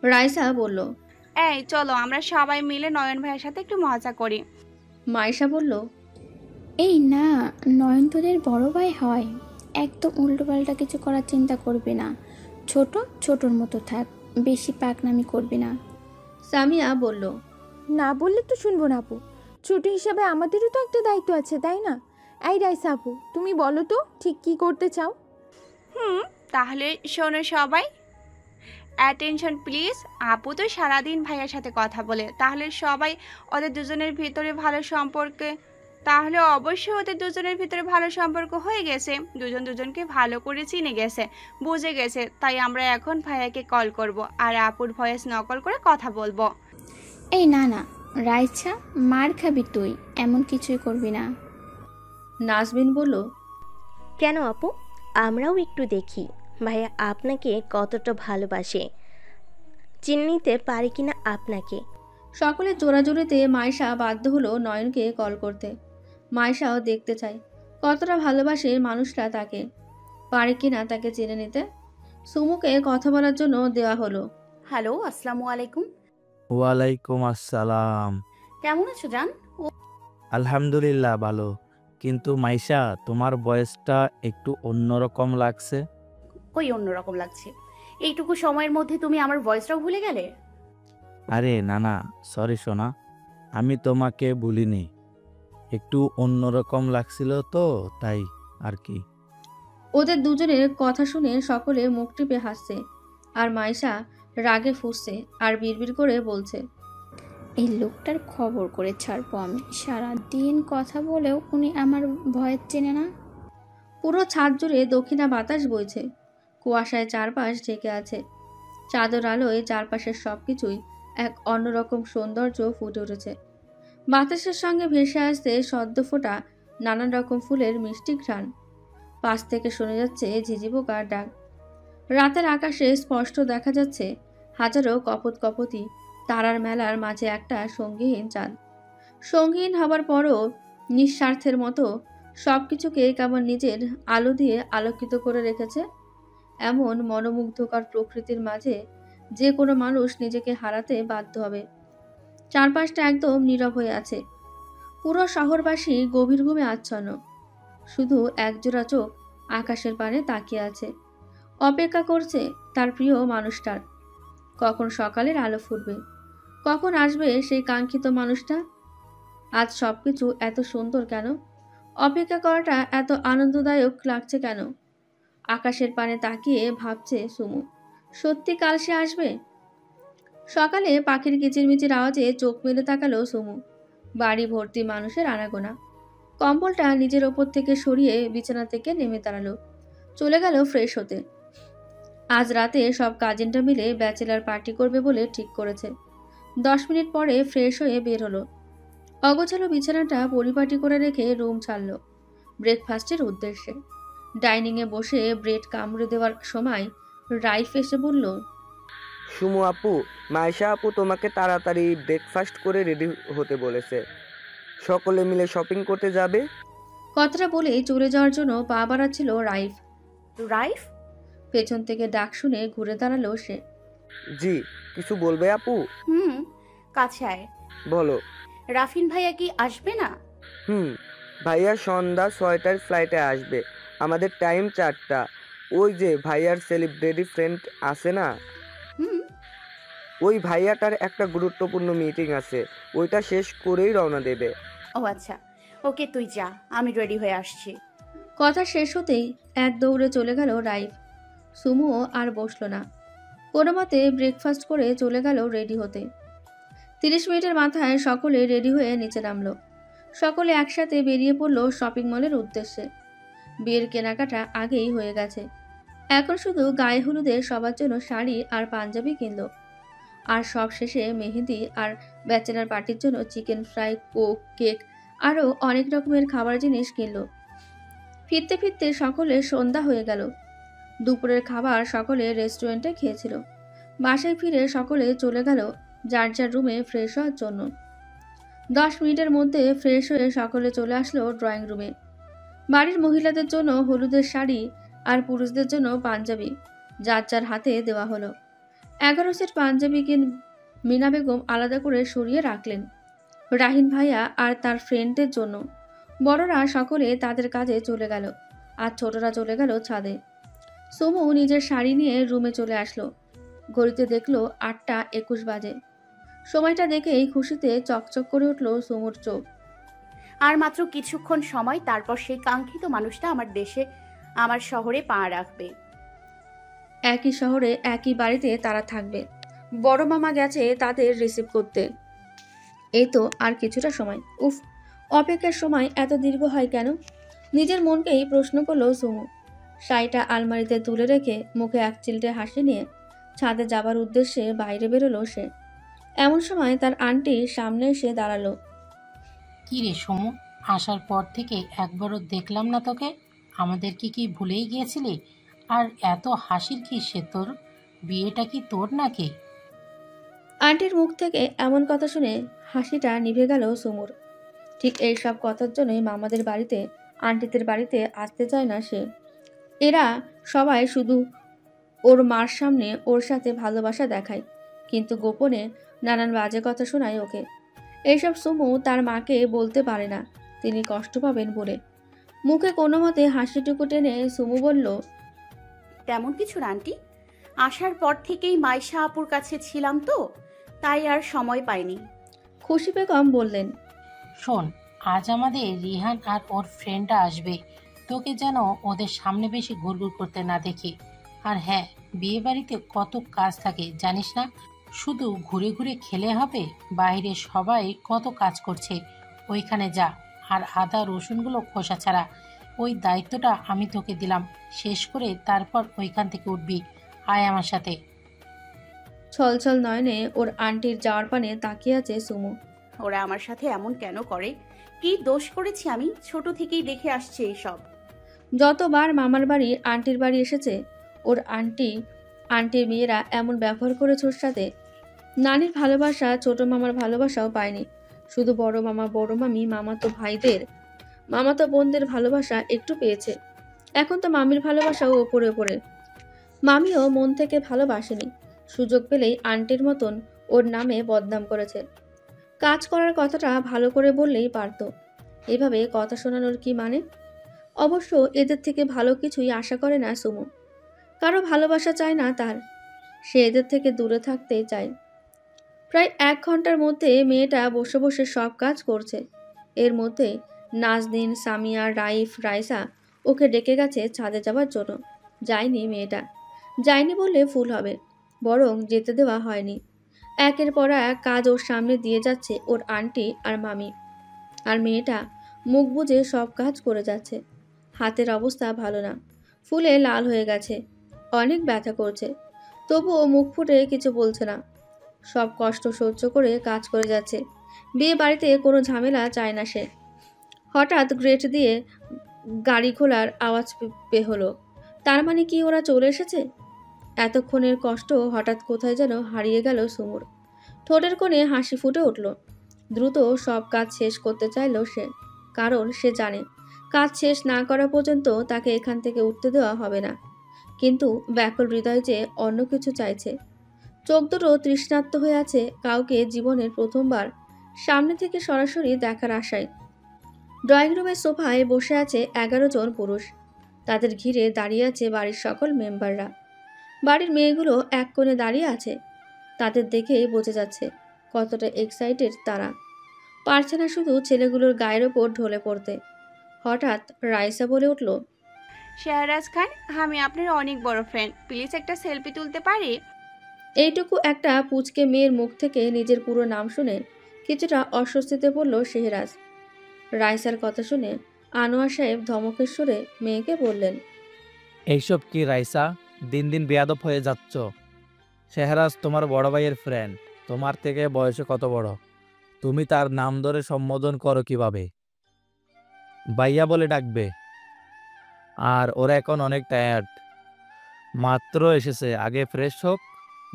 রাইসা বলল, এই চলো আমরা সবাই মিলে নয়ন ভাইয়ের সাথে একটু মজা করি। মাইশা বলল, এই না, নয়ন তোদের বড় ভাই হয়, একদম উল্টোপাল্টা কিছু করার চিন্তা করবি না। ছোট ছোটর মতো থাক, বেশি পাকনামি করবি না। সামিয়া বলল, না বললে তো শুনবো না আপু, ছোট হিসাবে আমাদেরও তো একটা দায়িত্ব আছে, তাই না? এই রাইসা আপু, তুমি বলো তো ঠিক কি করতে চাও? তাহলে শোনো সবাই, অ্যাটেনশন প্লিজ। আপু তো সারাদিন ভাইয়ার সাথে কথা বলে, তাহলে সবাই ওদের দুজনের ভিতরে ভালো সম্পর্কে তাহলে অবশ্যই ওদের দুজনের ভিতরে ভালো সম্পর্ক হয়ে গেছে। দুজন দুজনকে ভালো করে চিনে গেছে, বুঝে গেছে। তাই আমরা এখন ভাইয়াকে কল করব আর আপুর ভয়েস নকল করে কথা বলবো। এই না না রাইসা, মার খাবি তুই, এমন কিছুই করবি না। নাজমিন বলল, কেন আপু, আমরাও একটু দেখি ভাইয়া আপনাকে কতটা ভালোবাসে, চিনে নিতে পারি কিনা আপনাকে। সকলে জোরাজোরিতে মাইশা বাধ্য হলো নয়নকে কল করতে। মাইশাও দেখতে চায় কতটা ভালোবাসে মানুষটা তাকে, পারে কিনা তাকে চিনে নিতে। সুমুকে কথা বলার জন্য দেওয়া হলো। হ্যালো, আসসালামু আলাইকুম। ওয়ালাইকুম আসসালাম। কেমন আছো জান? আলহামদুলিল্লাহ ভালো। কিন্তু মাইশা, তোমার বয়সটা একটু অন্যরকম লাগছে। কই অন্যরকম লাগছে? এইটুকু সময়ের মধ্যে তুমি আমার ভয়েসটাও ভুলে গেলে? আরে না না, সরি সোনা, আমি তোমাকে ভুলিনি। একটু অন্যরকম লাগছিল তো, তাই আর কি। ওদের দুজনের কথা শুনে সকলে মুখ টিপে হাসছে, আর মাইশা রাগে ফুঁসছে আর বিড়বিড় করে বলছে, এই লোকটার খবর করে ছাড়বো আমি। সারা দিন কথা বলেও উনি আমার ভয়েস চেনে না। পুরো ছাদ জুড়ে দক্ষিণা বাতাস বইছে, কুয়াশায় চারপাশ ঢেকে আছে। চাদর আলোয় চারপাশের সবকিছুই এক অন্যরকম সৌন্দর্য ফুটে উঠেছে। বাতাসের সঙ্গে ভেসে আসছে সদ্য ফোটা নানান রকম ফুলের মিষ্টি ঘ্রাণ। পাশ থেকে শোনা যাচ্ছে ঝিঝি পোকার ডাক। রাতের আকাশে স্পষ্ট দেখা যাচ্ছে হাজারো কপত কপতি তারার মেলার মাঝে একটা সঙ্গীহীন চাঁদ। সঙ্গীহীন হবার পরও নিঃস্বার্থের মতো সবকিছুকে কেবল নিজের আলো দিয়ে আলোকিত করে রেখেছে। এমন মনোমুগ্ধকর প্রকৃতির মাঝে যে কোনো মানুষ নিজেকে হারাতে বাধ্য হবে। চারপাশটা একদম নীরব হয়ে আছে। পুরো শহরবাসী গভীর ঘুমে আচ্ছন্ন। শুধু একজোড়া চোখ আকাশের পানে তাকিয়ে আছে, অপেক্ষা করছে তার প্রিয় মানুষটার। কখন সকালের আলো ফুটবে, কখন আসবে সেই কাঙ্ক্ষিত মানুষটা। আজ সবকিছু এত সুন্দর কেন? অপেক্ষা করাটা এত আনন্দদায়ক লাগছে কেন? আকাশের পানে তাকিয়ে ভাবছে সুমু, সত্যি কাল সে আসবে? সকালে পাখির কিচিরমিচির আওয়াজে চোখ মেলে তাকালো সুমু। বাড়ি ভর্তি মানুষের আনাগোনা। কম্বলটা নিজের ওপর থেকে সরিয়ে বিছানা থেকে নেমে দাঁড়ালো। চলে গেল ফ্রেশ হতে। আজ রাতে সব কাজিনটা মিলে ব্যাচেলার পার্টি করবে বলে ঠিক করেছে। 10 মিনিট পরে ফ্রেশ হয়ে বের হলো। অগোছালো বিছানাটা পরিপাটি করে রেখে রুম ছাড়ল ব্রেকফাস্টের উদ্দেশ্যে। ডাইনিংয়ে বসে ব্রেড কামড়ে দেওয়ার সময় রাইফ এসে বলল, সুমু আপু, মাইশা আপু তোমাকে তাড়াতাড়ি ব্রেকফাস্ট করে রেডি হতে বলেছে। সকলে মিলে শপিং করতে যাবে। কথাটা বলে চলে যাওয়ার জন্য পা বাড়াচ্ছিল রাইফ। রাইফ? পেছন থেকে ডাক শুনে ঘুরে দাঁড়ালো সে। জি, কিছু বলবে আপু? কাছে আয়। বলো। রাফিন ভাইয়া কি আসবে না? ভাইয়া সন্ধ্যা 6টার ফ্লাইটে আসবে। আমাদের টাইম 4টা। ওই যে ভাইয়ার সেলিব্রিটি ফ্রেন্ড আছে না, ওই ভাইয়াটার একটা গুরুত্বপূর্ণ মিটিং আছে, ওইটা শেষ করেই রওনা দেবে। ও আচ্ছা, ওকে তুই যা, আমি রেডি হয়ে আসছি। কথা শেষ হতেই এক দৌড়ে চলে গেল রাইফ। সুমুও আর বসলো না, কোনো মতে ব্রেকফাস্ট করে চলে গেল রেডি হতে। 30 মিনিটের মাথায় সকলে রেডি হয়ে নিচে নামলো। সকলে একসাথে বেরিয়ে পড়লো শপিং মলের উদ্দেশ্যে। বিয়ের কেনাকাটা আগেই হয়ে গেছে, এখন শুধু গায়ে হলুদের সবার জন্য শাড়ি আর পাঞ্জাবি কিনলো। আর সব শেষে মেহেদি আর ব্যাচেলার পার্টির জন্য চিকেন ফ্রাই, কোক, কেক আরও অনেক রকমের খাবার জিনিস কিনলো। ফিরতে ফিরতে সকলে সন্ধ্যা হয়ে গেল। দুপুরের খাবার সকলে রেস্টুরেন্টে খেয়েছিল। বাসায় ফিরে সকলে চলে গেল যার যার রুমে ফ্রেশ হওয়ার জন্য। 10 মিনিটের মধ্যে ফ্রেশ হয়ে সকলে চলে আসলো ড্রয়িং রুমে। বাড়ির মহিলাদের জন্য হলুদের শাড়ি আর পুরুষদের জন্য পাঞ্জাবি যার যার হাতে দেওয়া হলো। 11 সেট পাঞ্জাবিকে মিনা বেগম আলাদা করে সরিয়ে রাখলেন রাহিন ভাইয়া আর তার ফ্রেন্ডদের জন্য। বড়রা সকলে তাদের কাজে চলে গেল আর ছোটরা চলে গেল ছাদে। সুমু নিজের শাড়ি নিয়ে রুমে চলে আসলো। ঘড়িতে দেখলো 8:21 বাজে। সময়টা দেখেই খুশিতে চকচক করে উঠল সুমুর চোখ। আর মাত্র কিছুক্ষণ সময়, তারপর সেই কাঙ্ক্ষিত মানুষটা আমার দেশে, আমার শহরে পা রাখবে। একই শহরে একই বাড়িতে তারা থাকবে। বড় মামা গেছে তাদের রিসিভ করতে। এই তো আর কিছুটা সময়। উফ, অপেক্ষার সময় এত দীর্ঘ হয় কেন? নিজের মনকেই প্রশ্ন করলো সুমু। শাড়িটা আলমারিতে তুলে রেখে মুখে এক চিলটে হাসি নিয়ে ছাদে যাবার উদ্দেশ্যে বাইরে বেরোলো সে। এমন সময় তার আন্টি সামনে এসে দাঁড়ালো। কি রে সমু, আসার পর থেকে একবারও দেখলাম না তোকে। আমাদের কি ভুলেই গিয়েছিলি? আর এত হাসির কি সে তোর? বিয়েটা কি তোর নাকি? আন্টির মুখ থেকে এমন কথা শুনে হাসিটা নিভে গেল সুমুর। ঠিক এই সব কথার জন্যই মামাদের বাড়িতে, আন্টিদের বাড়িতে আসতে চায় না সে। এরা সবাই শুধু ওর মার সামনে ওর সাথে ভালোবাসা দেখায়, কিন্তু গোপনে নানান বাজে কথা শোনায় ওকে। এইসব সুমু তার মাকে বলতে পারে না। তিনি কষ্ট পাবেন বলে। মুখে কোনো মতে হাসিটুকু টেনে সুমু বলল, তেমন কিছু না আন্টি, আসার পর থেকেই মাইশা আপুর কাছে ছিলাম তো, তাই আর সময় পাইনি। খুশি বেগম বললেন, শোন, আজ আমাদের রিহান আর ওর ফ্রেন্ডরা আসবে, তোকে যেন ওদের সামনে বেশি ঘুরঘুর করতে না দেখি। আর হ্যাঁ, বিয়ে বাড়িতে কত কাজ থাকে জানিস না, শুধু ঘুরে ঘুরে খেলে হবে? বাইরে সবাই কত কাজ করছে, ওইখানে যা। আর আদা রসুনগুলো খোসা ছাড়া, ওই দায়িত্বটা আমি তোকে দিলাম। শেষ করে তারপর ওইখান থেকে উঠবি। আয় আমার সাথে। ছলছল নয়নে ওর আন্টির যাওয়ার পানে তাকিয়ে আছে সুমু। ওরা আমার সাথে এমন কেন করে? কি দোষ করেছি আমি? ছোট থেকেই দেখে আসছে এইসব। যতবার মামার বাড়ি আন্টির বাড়ি এসেছে, ওর আন্টির মেয়েরা এমন ব্যবহার করেছে ওর সাথে। নানির ভালোবাসা, ছোট মামার ভালোবাসাও পায়নি। শুধু বড় মামা, বড় মামি, মামাতো ভাইদের, মামাতো বোনদের ভালোবাসা একটু পেয়েছে। এখন তো মামির ভালোবাসাও ওপরে ওপরে। মামিও মন থেকে ভালোবাসেনি, সুযোগ পেলেই আন্টির মতন ওর নামে বদনাম করেছে। কাজ করার কথাটা ভালো করে বললেই পারত। এভাবে কথা শোনানোর কি মানে? অবশ্য এদের থেকে ভালো কিছুই আশা করে না সুমু। কারো ভালোবাসা চায় না তার, সে এদের থেকে দূরে থাকতে চায়। প্রায় 1 ঘন্টার মধ্যে মেয়েটা বসে বসে সব কাজ করছে। এর মধ্যে নাজনীন, সামিয়া, রাইফ, রাইসা ওকে ডেকে গেছে ছাদে যাওয়ার জন্য। যায়নি মেয়েটা। যায়নি বললে ভুল হবে, বরং যেতে দেওয়া হয়নি। একের পর এক কাজ ওর সামনে দিয়ে যাচ্ছে ওর আন্টি আর মামি, আর মেয়েটা মুখ বুজে সব কাজ করে যাচ্ছে। হাতের অবস্থা ভালো না, ফুলে লাল হয়ে গেছে, অনেক ব্যথা করছে, তবুও মুখ ফুটে কিছু বলছে না। সব কষ্ট সহ্য করে কাজ করে যাচ্ছে। বিয়ে বাড়িতে কোনো ঝামেলা চায় না সে। হঠাৎ গ্রেট দিয়ে গাড়ি খোলার আওয়াজ হলো। তার মানে কি ওরা চলে এসেছে? এতক্ষণের কষ্ট হঠাৎ কোথায় যেন হারিয়ে গেল সুমুর। ঠোঁটের কোণে হাসি ফুটে উঠল। দ্রুত সব কাজ শেষ করতে চাইল সে, কারণ সে জানে কাজ শেষ না করা পর্যন্ত তাকে এখান থেকে উঠতে দেওয়া হবে না। কিন্তু ব্যাকুল হৃদয় যে অন্য কিছু চাইছে। চোখ দুটো তৃষ্ণার্ত হয়ে আছে কাউকে জীবনের প্রথমবার সামনে থেকে সরাসরি দেখার আশায়। ড্রয়িং রুমের সোফায় বসে আছে 11 জন পুরুষ। তাদের ঘিরে দাঁড়িয়ে আছে বাড়ির সকল মেম্বাররা। বাড়ির মেয়েগুলো এক কোণে দাঁড়িয়ে আছে। তাদের দেখে বোঝা যাচ্ছে কতটা এক্সাইটেড তারা। পারছে না শুধু ছেলেগুলোর গায়ের ওপর ঢলে পড়তে। হঠাৎ রাইসা বলে উঠল, শাহরাজ খান, আমি আপনার অনেক বড় ফ্যান, প্লিজ একটা সেলফি তুলতে পারি? এইটুকু একটা পুচকে মেয়ের মুখ থেকে নিজের পুরো নাম শুনে কিছুটা অস্বস্তিতে পড়ল শেহরাজ। রাইসার কথা শুনে আনোয়ার সাহেব ধমকের সুরে মেয়েকে বললেন, এইসব কি রাইসা, দিন দিন বেয়াদব হয়ে যাচ্ছ। শেহরাজ তোমার বড় ভাইয়ের ফ্রেন্ড, তোমার থেকে বয়সে কত বড়, তুমি তার নাম ধরে সম্বোধন করো কিভাবে? ভাইয়া বলে ডাকবে। আর ওরা এখন অনেক টায়ার্ড, মাত্র এসেছে, আগে ফ্রেশ হোক,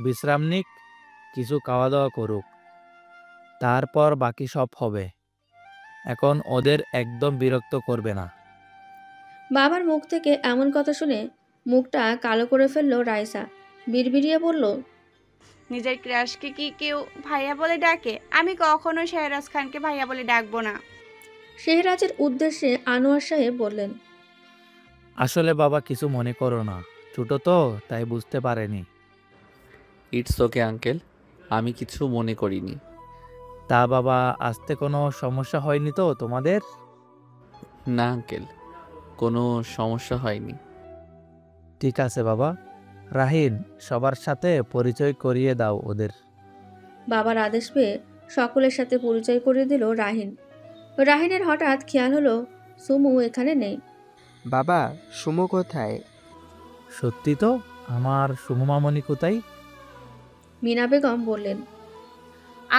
বিশ্রাম নিক, কিছু খাওয়া দাওয়া করুক, তারপর বাকি সব হবে। এখন ওদের একদম বিরক্ত করবে না। বাবার মুখ থেকে এমন কথা শুনে মুখটা কালো করে ফেলল রাইসা। বিড়বিড়িয়ে বলল, নিজের ক্রাশকে কি কেউ ভাইয়া বলে ডাকে? আমি কখনো শাহরাজ খানকে ভাইয়া বলে ডাকবো না। শেহরাজের উদ্দেশ্যে আনোয়ার সাহেব বললেন, আসলে বাবা কিছু মনে করো না, ছোট তো তাই বুঝতে পারেনি। ইটস ওকে আঙ্কেল, আমি কিছু মনে করিনি। তা বাবা, আসতে কোনো সমস্যা হয়নি তো তোমাদের? না আঙ্কেল, কোনো সমস্যা হয়নি। ঠিক আছে বাবা। রাহিন, সবার সাথে পরিচয় করিয়ে দাও ওদের। বাবার আদেশ পেয়ে সকলের সাথে পরিচয় করিয়ে দিল রাহিন। রাহিনের হঠাৎ খেয়াল হলো সুমু এখানে নেই। বাবা, সুমু কোথায়? সত্যি তো, আমার সুমু মামনি কোথায়? মিনা বেগম বললেন,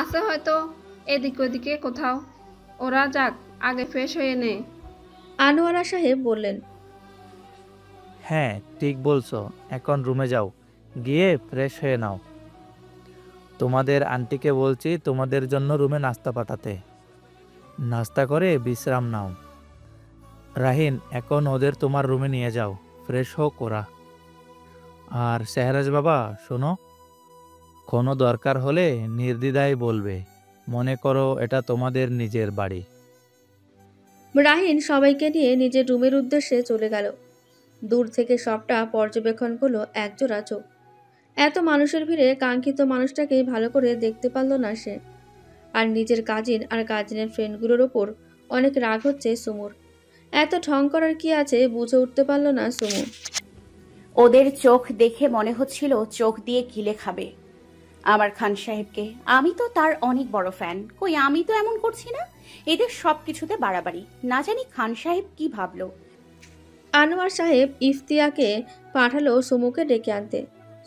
আছে হয়তো এদিক ওদিকে কোথাও। ওরা যাক, আগে ফ্রেশ হয়ে নে। আনোয়ারা সাহেব বললেন, হ্যাঁ ঠিক বলছো, এখন রুমে যাও, গিয়ে ফ্রেশ হয়ে নাও। তোমাদের আন্টিকে বলছি তোমাদের জন্য রুমে নাস্তা পাঠাতে, নাস্তা করে বিশ্রাম নাও। রাহিন, এখন ওদের তোমার রুমে নিয়ে যাও, ফ্রেশ হোক ওরা। আর শেহরাজ বাবা, শোনো, কোনো দরকার হলে নির্দ্বিধায় বলবে, মনে করো এটা তোমাদের নিজের বাড়ি। রাহিন সবাইকে নিয়ে নিজের রুমের উদ্দেশ্যে চলে গেল। দূর থেকে সবটা পর্যবেক্ষণ করলো একজোড়া চোখ। এত মানুষের ভিড়ে কাঙ্ক্ষিত মানুষটাকেই ভালো করে দেখতে পারল না সে। আর নিজের কাজিন আর কাজিনের ফ্রেন্ডগুলোর ওপর অনেক রাগ হচ্ছে সুমুর। এত ঠং করার কি আছে বুঝে উঠতে পারল না সুমু। ওদের চোখ দেখে মনে হচ্ছিল চোখ দিয়ে গিলে খাবে আমার খান সাহেবকে। আমি তো তার অনেক বড় ফ্যান, কই আমি তো এমন করছি না। এদের সব কিছুতে বাড়াবাড়ি, না জানি খান সাহেব কি ভাবলো। আনোয়ার সাহেব ইফতিয়াকে পাঠালো সুমুকে ডেকে আনতে।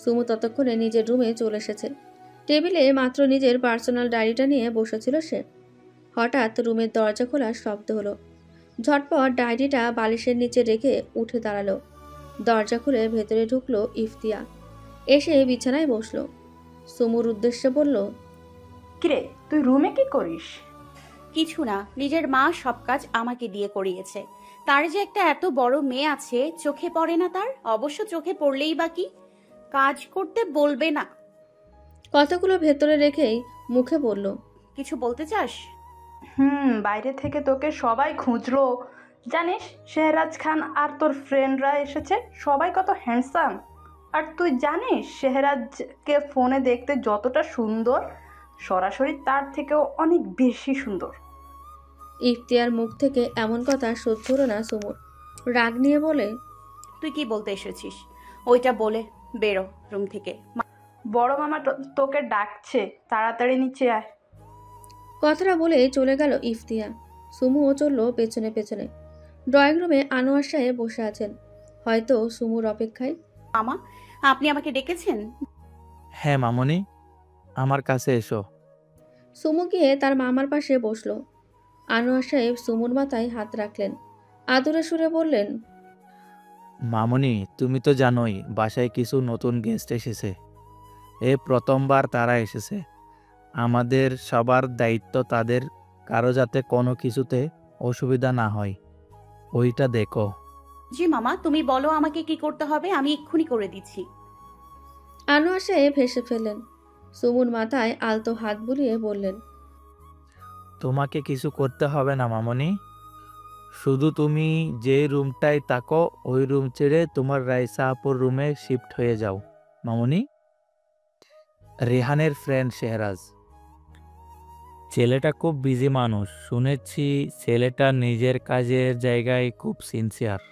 সুমু ততক্ষণে নিজের রুমে চলে এসেছে। টেবিলে মাত্র নিজের পার্সোনাল ডায়েরিটা নিয়ে বসেছিল সে। হঠাৎ রুমের দরজা খোলার শব্দ হলো। ঝটপট ডায়েরিটা বালিশের নিচে রেখে উঠে দাঁড়ালো। দরজা খুলে ভেতরে ঢুকলো ইফতিয়া। এসে বিছানায় বসলো। সুমুর উদ্দেশ্যে বলল, কিরে তুই রুমে কি করিস? কিছু না, নিজের মা সব কাজ আমাকে দিয়ে করিয়েছে। তার যে একটা এত বড় মেয়ে আছে চোখে পড়ে না তার? অবশ্য চোখে পড়লেই বা কি, কাজ করতে বলবে না। কথাগুলো ভেতরে রেখেই মুখে বলল, কিছু বলতে চাস? বাইরে থেকে তোকে সবাই খুঁজলো জানিস। শেহরাজ খান আর তোর ফ্রেন্ডরা এসেছে, সবাই কত হ্যান্ডসাম। আর তুই জানিস শেহরাজকে ফোনে দেখতে যতটা সুন্দর, সরাসরি তার থেকেও অনেক বেশি সুন্দর। ইফতিয়ার মুখ থেকে এমন কথা সহ্য হলো না সুমুর। রাগ নিয়ে বলে, তুই কি বলতে এসেছিস? ওইটা বলে বেরো রুম থেকে। বড় মামা তোকে ডাকছে, তাড়াতাড়ি নিচে আয়। কথাটা বলে চলে গেল ইফতিয়া। সুমুও চলল পেছনে পেছনে। ড্রয়িং রুমে আনোয়ার সাহেব বসে আছেন, হয়তো সুমুর অপেক্ষায়। মামা, আপনি আমাকে ডেকেছেন? হ্যাঁ মামনি, আমার কাছে এসো। সুমু গিয়ে তার মামার পাশে বসলো। আনোয়ার সাহেব সুমুর মাথায় হাত রাখলেন, আদুরে সুরে বললেন, মামনি তুমি তো জানোই বাসায় কিছু নতুন গেস্ট এসেছে। প্রথমবার তারা এসেছে। আমাদের সবার দায়িত্ব তাদের কারো যাতে কোনো কিছুতে অসুবিধা না হয়, ওইটা দেখো। জি মামা, তুমি বলো আমাকে কি করতে হবে, আমি এক্ষুনি করে দিচ্ছি। আনোয়ার সাহেব হেসে ফেললেন। সুমুর মাথায় আলতো হাত বুলিয়ে বললেন, তোমাকে কিছু করতে হবে না মামনি, শুধু তুমি যে রুমটায় থাকো ওই রুম ছেড়ে তোমার রাইসা আপুর রুমে শিফট হয়ে যাও। মামনি, রেহানের ফ্রেন্ড শেহরাজ। ছেলেটা খুব বিজি মানুষ, শুনেছি ছেলেটা নিজের কাজের জায়গায় খুব সিনসিয়ার।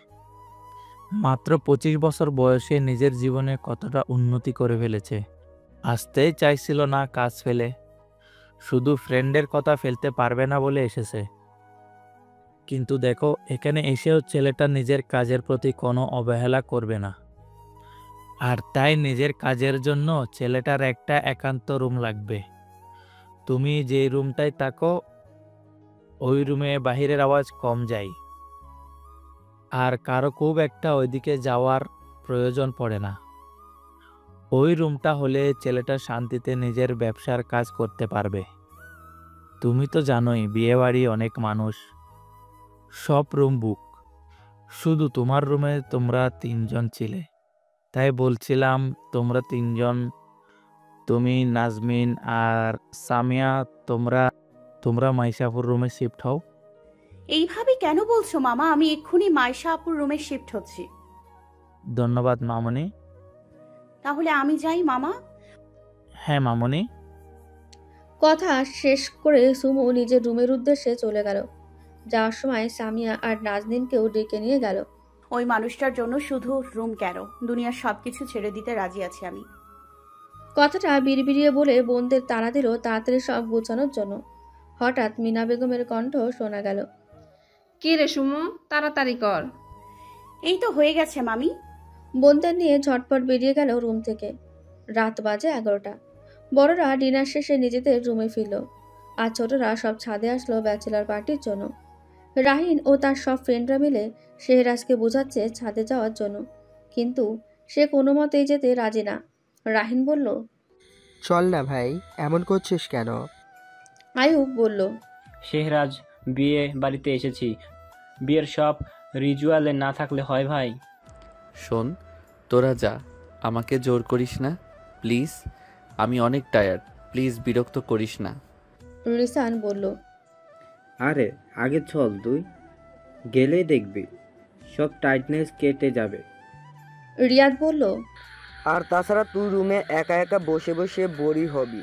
মাত্র 25 বছর বয়সে নিজের জীবনে কতটা উন্নতি করে ফেলেছে। আসতেই চাইছিল না কাজ ফেলে, শুধু ফ্রেন্ডের কথা ফেলতে পারবে না বলে এসেছে। কিন্তু দেখো এখানে এসেও ছেলেটা নিজের কাজের প্রতি কোনো অবহেলা করবে না। আর তাই নিজের কাজের জন্য ছেলেটার একটা একান্ত রুম লাগবে। তুমি যে রুমটায় থাকো ওই রুমে বাহিরের আওয়াজ কম যায়, আর কারো খুব একটা ওইদিকে যাওয়ার প্রয়োজন পড়ে না। ওই রুমটা হলে ছেলেটা শান্তিতে নিজের ব্যবসার কাজ করতে পারবে। তুমি তো জানোই বিয়েবাড়ি অনেক মানুষ, সব রুম বুক, শুধু তোমার রুমে তোমরা 3 জন ছিলে। তাই বলছিলাম তোমরা 3 জন, তুমি, নাজমিন আর সামিয়া, তোমরা মাইশাপুর রুমে শিফট হও। এইভাবে কেন বলছো মামা? আমি এক্ষুনি মাইশা আপুর রুমে শিফট হচ্ছি। ধন্যবাদ মামনি। তাহলে আমি যাই মামা? হ্যাঁ মামনি। কথা শেষ করে সুমু নিজের রুমের উদ্দেশ্যে চলে গেল। যাওয়ার সময় সামিয়া আর নাজনীনকেও ডেকে নিয়ে গেল। ওই মানুষটার জন্য শুধু রুম কেন, দুনিয়ার সবকিছু ছেড়ে দিতে রাজি আছি আমি। কথাটা বিড়বিড়িয়ে বলে বোনদের তাড়া দিল তাড়াতাড়ি সব গোছানোর জন্য। হঠাৎ মিনা বেগমের কণ্ঠ শোনা গেল, কি রে সুমু, তাড়াতাড়ি কর। এই তো হয়ে গেছে মামি। বোনদের নিয়ে ঝটপট বেরিয়ে গেল রুম থেকে। রাত বাজে 11টা। বড়রা ডিনার শেষে নিজেদের রুমে ফিরল, আর ছোটরা সব ছাদে আসলো ব্যাচেলার পার্টির জন্য। রাহিন ও তার সব ফ্রেন্ডরা মিলে শেহরাজকে বোঝাচ্ছে ছাদে যাওয়ার জন্য, কিন্তু সে কোনো মতেই যেতে রাজি না। রাহিন বলল, চল না ভাই, এমন করছিস কেন? আয়ুব বলল, শেহরাজ, বিয়ে বাড়িতে এসেছি, বিয়ের সব রিচুয়ালে না থাকলে হয় ভাই? শোন, তোরা যা, আমাকে জোর করিস না প্লিজ, আমি অনেক টায়ার্ড, প্লিজ বিরক্ত করিস না। রিসান বলল, আরে আগে চল তুই। গেলেই দেখবি সব টাইটনেস কেটে যাবে। রিয়াদ বলল, আর তাছাড়া তুই রুমে একা একা বসে বসে বোরিং হবি,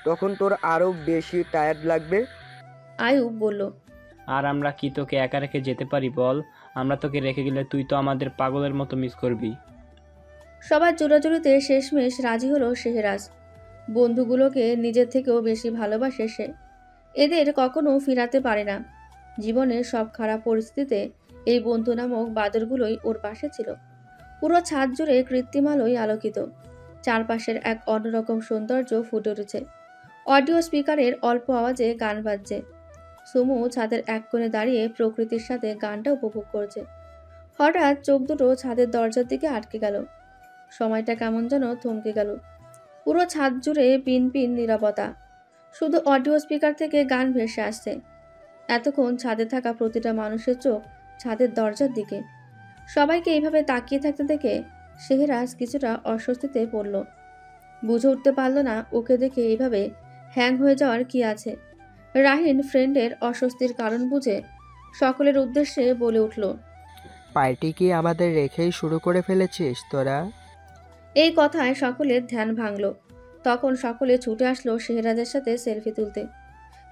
তখন তোর আরও বেশি টায়ার্ড লাগবে। আয়ুব বলল, আর আমরা কি তোকে একা রেখে যেতে পারি বল? আমরা তোকে রেখে গেলে তুই তো আমাদের পাগলের মতো মিস করবি। সবার জোরাজুরিতে শেষমেশ রাজি হলো শেহরাজ। বন্ধুগুলোকে নিজের থেকেও বেশি ভালোবাসে সে। এদের কখনো ফিরাতে পারে না। জীবনের সব খারাপ পরিস্থিতিতে এই বন্ধু নামক বাদরগুলোই ওর পাশে ছিল। পুরো ছাদ জুড়ে কৃত্রিম আলোয় আলোকিত। চারপাশের এক অন্যরকম সৌন্দর্য ফুটে উঠেছে। অডিও স্পিকারের অল্প আওয়াজে গান বাজছে। সুমু ছাদের এক কোণে দাঁড়িয়ে প্রকৃতির সাথে গানটা উপভোগ করছে। হঠাৎ চোখ দুটো ছাদের দরজার দিকে আটকে গেল। সময়টা কেমন যেন থমকে গেল। পুরো ছাদ জুড়ে পিন পিন নীরবতা। শুধু অডিও স্পিকার থেকে গান ভেসে আসছে। এতক্ষণ ছাদে থাকা প্রতিটা মানুষের চোখ ছাদের দরজার দিকে। সবাইকে এইভাবে তাকিয়ে থাকতে দেখে শেহরাজ কিছুটা অস্বস্তিতে পড়ল। বুঝে উঠতে পারল না ওকে দেখে এইভাবে হ্যাং হয়ে যাওয়ার কি আছে। রাহিন ফ্রেন্ডের অস্বস্তির কারণ বুঝে সকলের উদ্দেশ্যে বলে উঠল, পার্টি কি আমাদের রেখেই শুরু করে ফেলেছিস তোরা? এই কথায় সকলের ধ্যান ভাঙল। তখন সকলে ছুটে আসলো শেহরাজের সাথে সেলফি তুলতে।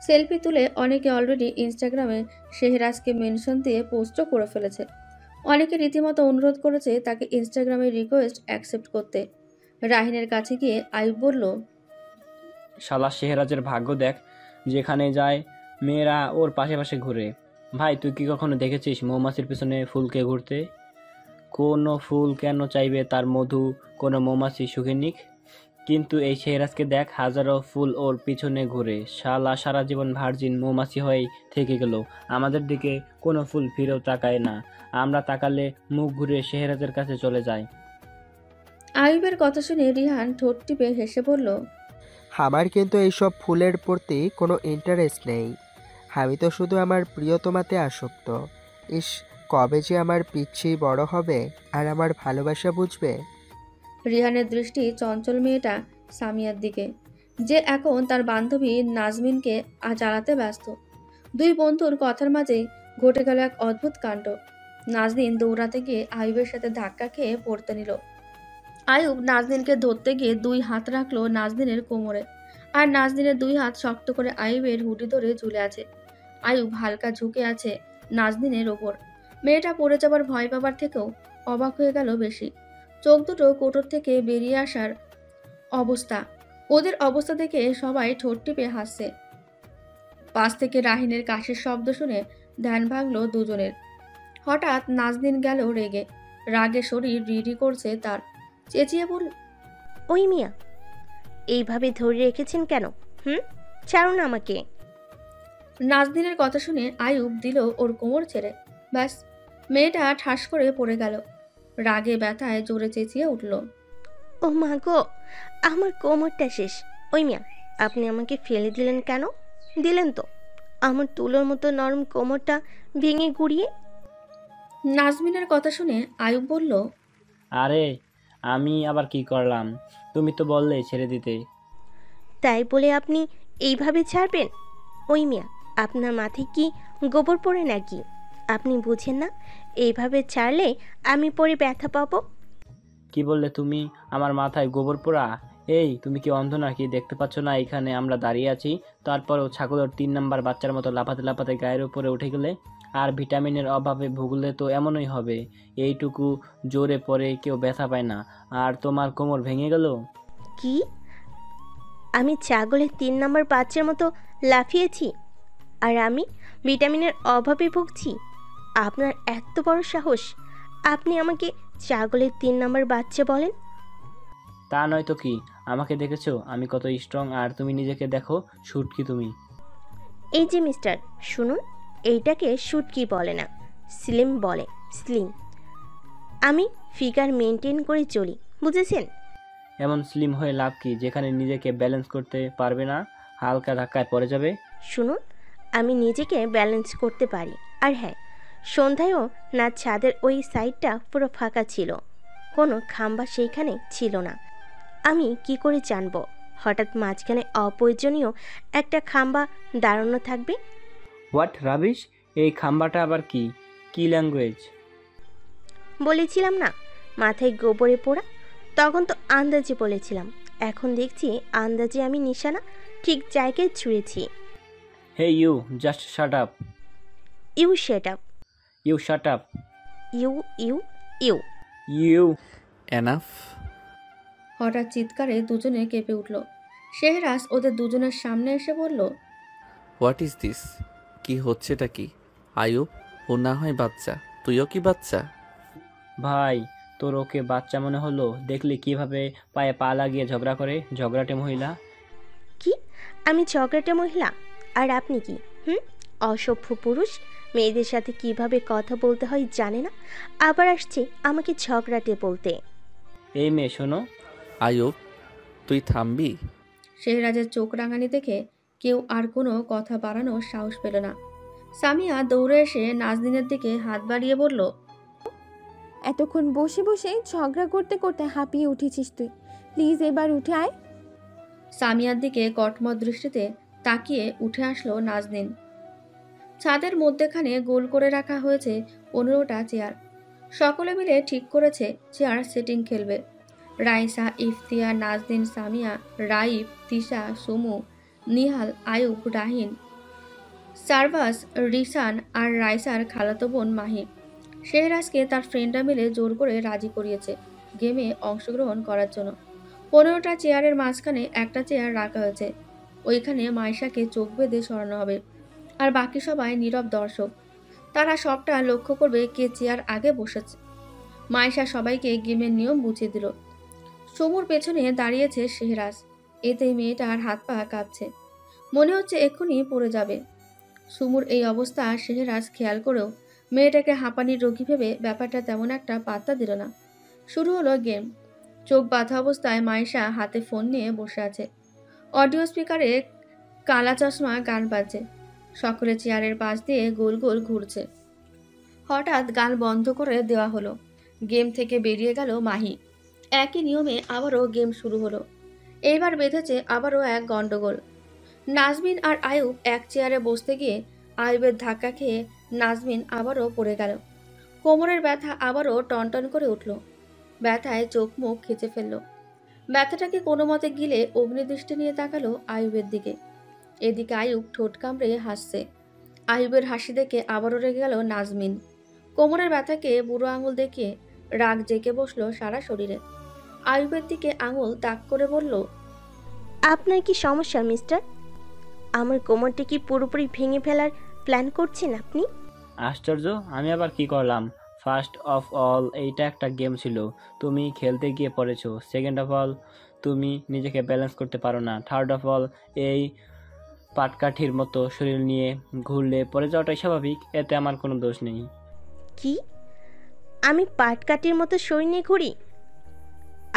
সেলফি তুলে অনেকে অলরেডি ইনস্টাগ্রামে শেহরাজকে মেনশন দিয়ে পোস্টও করে ফেলেছে। অনেকে রীতিমতো অনুরোধ করেছে তাকে ইনস্টাগ্রামে রিকোয়েস্ট অ্যাকসেপ্ট করতে। রাহিনের কাছে গিয়ে আইব বলল, শালা শেহরাজের ভাগ্য দেখ, যেখানে যায় মেয়েরা ওর পাশে পাশে ঘুরে। ভাই তুই কি কখনো দেখেছিস মৌমাছির পিছনে ফুলকে ঘুরতে? কোনো ফুল কেন চাইবে তার মধু কোনো মৌমাছি শুকে নিক? কিন্তু এই শেহরাজকে দেখ, হাজারো ফুল ওর পিছনে ঘুরে। শালা সারা জীবন ভার্জিন মৌমাছি হয়েই থেকে গেল, আমাদের দিকে কোনো ফুল ফিরেও তাকায় না। আমরা তাকালে মুখ ঘুরে শেহরাজের কাছে চলে যায়। আইবের কথা শুনে রিহান ঠোঁট টিপে হেসে বলল, আমার কিন্তু এইসব ফুলের প্রতি কোনো ইন্টারেস্ট নেই। আমি তো শুধু আমার প্রিয়তমাতে আসক্ত। ইস, কবে যে আমার পিচ্ছি বড় হবে আর আমার ভালোবাসা বুঝবে। রিহানের দৃষ্টি চঞ্চল মেয়েটা সামিয়ার দিকে, যে এখন তার বান্ধবী নাজমিনকে জ্বালাতে ব্যস্ত। দুই বন্ধুর কথার মাঝে ঘটে গেল এক অদ্ভুত কাণ্ড। নাজমিন দৌড়াতে গিয়ে আইবের সাথে ধাক্কা খেয়ে পড়তে নিল। আয়ুব নাজনীনকে ধরতে গিয়ে দুই হাত রাখলো নাজনীনের কোমরে, আর নাজনীনের দুই হাত শক্ত করে আয়ুবের হুডি ধরে ঝুলে আছে। আয়ুব হালকা ঝুঁকে আছে নাজনীনের ওপর। মেয়েটা পড়ে যাবার ভয় পাবার থেকেও অবাক হয়ে গেল বেশি। চোখ দুটো কোটর থেকে বেরিয়ে আসার অবস্থা। ওদের অবস্থা দেখে সবাই ঠোঁট টিপে হাসছে। পাশ থেকে রাহিনের কাশির শব্দ শুনে ধ্যান ভাঙল দুজনের। হঠাৎ নাজনীন গেল রেগে। রাগে শরীর রিডি করছে তার। চেঁচিয়ে বলল, ওই মিয়া, এইভাবে ধরে রেখেছেন কেন? ছাড়ুন আমাকে। নাজনীনের কথা শুনে আয়ুব দিল ওর কোমর ছেড়ে। ব্যাস, মেয়েটা ঠাস করে পড়ে গেল। রাগে ব্যথায় জোরে চেঁচিয়ে উঠল, ও মা গো, আমার কোমরটা শেষ। ওই মিয়া, আপনি আমাকে ফেলে দিলেন কেন? দিলেন তো আমার তুলোর মতো নরম কোমরটা ভেঙে গুড়িয়ে। নাজমিনের কথা শুনে আয়ুব বলল, আরে আমি আবার কি করলাম? তুমি তো বললে ছেড়ে দিতে। তাই বলে আপনি এইভাবে ছাড়বেন? ওই মিয়া, আপনার মাথায় কি গোবর পড়ে নাকি? আপনি বুঝেন না এইভাবে ছাড়লে আমি পরে ব্যথা পাবো? কি বললে তুমি? আমার মাথায় গোবর পোড়া? এই তুমি কি অন্ধ নাকি? দেখতে পাচ্ছ না এখানে আমরা দাঁড়িয়ে আছি? তারপরও ছাগলের 3 নাম্বার বাচ্চার মতো লাফাতে লাফাতে গায়ের উপরে উঠে গেলে? আর ভিটামিনের অভাবে ভুগলে তো এমনই হবে। এইটুকু জোরে পরে কেউ ব্যথা পায় না, আর তোমার কোমর ভেঙে গেল। কি? আমি ছাগলের 3 নাম্বার বাচ্চার মতো লাফিয়েছি আর আমি ভিটামিনের অভাবে ভুগছি? আপনার এত বড় সাহস, আপনি আমাকে ছাগলের 3 নাম্বার বাচ্চা বলেন? তা নয় তো কি? আমাকে দেখেছো আমি কত স্ট্রং, আর তুমি নিজেকে দেখো শুটকি তুমি। এই যে মিস্টার, শুনুন, এইটাকে শুটকি বলে না, স্লিম বলে। স্লিম। আমি ফিগার মেনটেন করে চলি, বুঝেছেন? এমন স্লিম হয়ে লাভ কি যেখানে নিজেকে ব্যালেন্স করতে পারবে না, হালকা ধাক্কায় পড়ে যাবে? শুনুন, আমি নিজেকে ব্যালেন্স করতে পারি। আর হ্যাঁ, সন্ধ্যায়ও না ছাদের ওই সাইডটা পুরো ফাঁকা ছিল, কোনো খাম্বা সেইখানে ছিল না। আমি কি করে জানবো হঠাৎ মাঝখানে অপ্রয়োজনীয় একটা খাম্বা দাঁড়ানো থাকবে? What rubbish! এই খাম্বাটা আবার কি? কি ল্যাঙ্গুয়েজ? বলেছিলাম না মাথায় গোবরে পোড়া, তখন তো আন্দাজে বলেছিলাম, এখন দেখছি আন্দাজে আমি নিশানা ঠিক জায়গায় ছুঁড়েছি। Hey you, just shut up. You shut up. You shut up. You you you you. Enough. হঠাৎ চিৎকারে দুজনে কেঁপে উঠল। শেহরাজ ওদের দুজনের সামনে এসে বলল, হোয়াট ইজ দিস? কি হচ্ছেটা কি? আয়ুব, ও না হয় বাচ্চা, তুইও কি বাচ্চা? ভাই, তোর ওকে বাচ্চা মনে হলো? দেখলি কিভাবে পায়ে পা লাগিয়ে ঝগড়া করে, ঝগড়াটে মহিলা। কি? আমি ঝগড়াটে মহিলা? আর আপনি কি অসভ্য পুরুষ, মেয়েদের সাথে কিভাবে কথা বলতে হয় জানে না, আবার আসছে আমাকে ঝগড়াটে বলতে। এই মেয়ে শোনো। আয়ুব, তুই থামবি? শেহরাজের চোখ রাঙানি দেখে কেউ আর কোনো কথা বাড়ানোর সাহস পেল না। সামিয়া দৌড়ে এসে নাজনীনের দিকে হাত বাড়িয়ে বলল, এতক্ষণ বসে বসে ঝগড়া করতে করতে হাঁপিয়ে উঠেছিস তুই, প্লিজ এবার উঠে আয়। সামিয়ার দিকে কটমট দৃষ্টিতে তাকিয়ে উঠে আসলো নাজনীন। ছাদের মধ্যেখানে গোল করে রাখা হয়েছে 15টা চেয়ার। সকলে মিলে ঠিক করেছে চেয়ার সেটিং খেলবে। রাইসা, ইফতিয়া, নাজনীন, সামিয়া, রাইফ, তিশা, সুমু, নিহাল, আয়ুব, রাহিন, সারবাস, রিসান আর রাইসার খালাতো বোন মাহি। শেহরাজকে তার ফ্রেন্ডরা মিলে জোর করে রাজি করিয়েছে গেমে অংশগ্রহণ করার জন্য। 15টা চেয়ারের মাঝখানে একটা চেয়ার রাখা হয়েছে। ওইখানে মাইশাকে চোখ বেঁধে সরানো হবে, আর বাকি সবাই নীরব দর্শক। তারা সবটা লক্ষ্য করবে কে চেয়ার আগে বসেছে। মাইশা সবাইকে গেমের নিয়ম বুঝিয়ে দিল। সমুর পেছনে দাঁড়িয়েছে শেহরাজ। এতে মেয়েটার হাত পা কাঁপছে, মনে হচ্ছে এক্ষুনি পড়ে যাবে। সুমুর এই অবস্থা শেহরাজ খেয়াল করেও মেয়েটাকে হাঁপানির রোগী ভেবে ব্যাপারটা তেমন একটা পাত্তা দিল না। শুরু হলো গেম। চোখ বাঁধা অবস্থায় মাইশা হাতে ফোন নিয়ে বসে আছে। অডিও স্পিকারে কালা চশমা গান বাজছে। সকলে চেয়ারের পাশ দিয়ে গোল গোল ঘুরছে। হঠাৎ গান বন্ধ করে দেওয়া হলো। গেম থেকে বেরিয়ে গেল মাহি। একই নিয়মে আবারও গেম শুরু হলো। এইবার বেঁধেছে আবারও এক গন্ডগোল। নাজমিন আর আয়ুব এক চেয়ারে বসতে গিয়ে আয়ুবের ধাক্কা খেয়ে নাজমিন আবারও পড়ে গেল। কোমরের ব্যথা আবারও টনটন করে উঠল। ব্যথায় চোখ মুখ খিচে ফেলল। ব্যথাটাকে কোনো মতে গিলে অগ্নিদৃষ্টি নিয়ে তাকালো আয়ুবের দিকে। এদিকে আয়ুব ঠোঁট কামড়ে হাসছে। আয়ুবের হাসি দেখে আবারও রেগে গেল নাজমিন। কোমরের ব্যথাকে বুড়ো আঙুল দেখিয়ে রাগ জেঁকে বসলো সারা শরীরে। আয়ুবের দিকে আঙুল তাক করে বলল, আপনার কি সমস্যা মিস্টার? আমার কোমরটা কি পুরোপুরি ভেঙে ফেলার প্ল্যান করছেন আপনি? আশ্চর্য, আমি আবার কি করলাম? ফার্স্ট অফ অল, এইটা একটা গেম ছিল, তুমি খেলতে গিয়ে পড়েছো। সেকেন্ড অফ অল, তুমি নিজেকে ব্যালেন্স করতে পারো না। থার্ড অফ অল, এই পাটকাঠির মতো শরীর নিয়ে ঘুরলে পড়ে যাওয়াটাই স্বাভাবিক, এতে আমার কোনো দোষ নেই। কি? আমি পাটকাঠির মতো শরীর নিয়ে ঘুরি?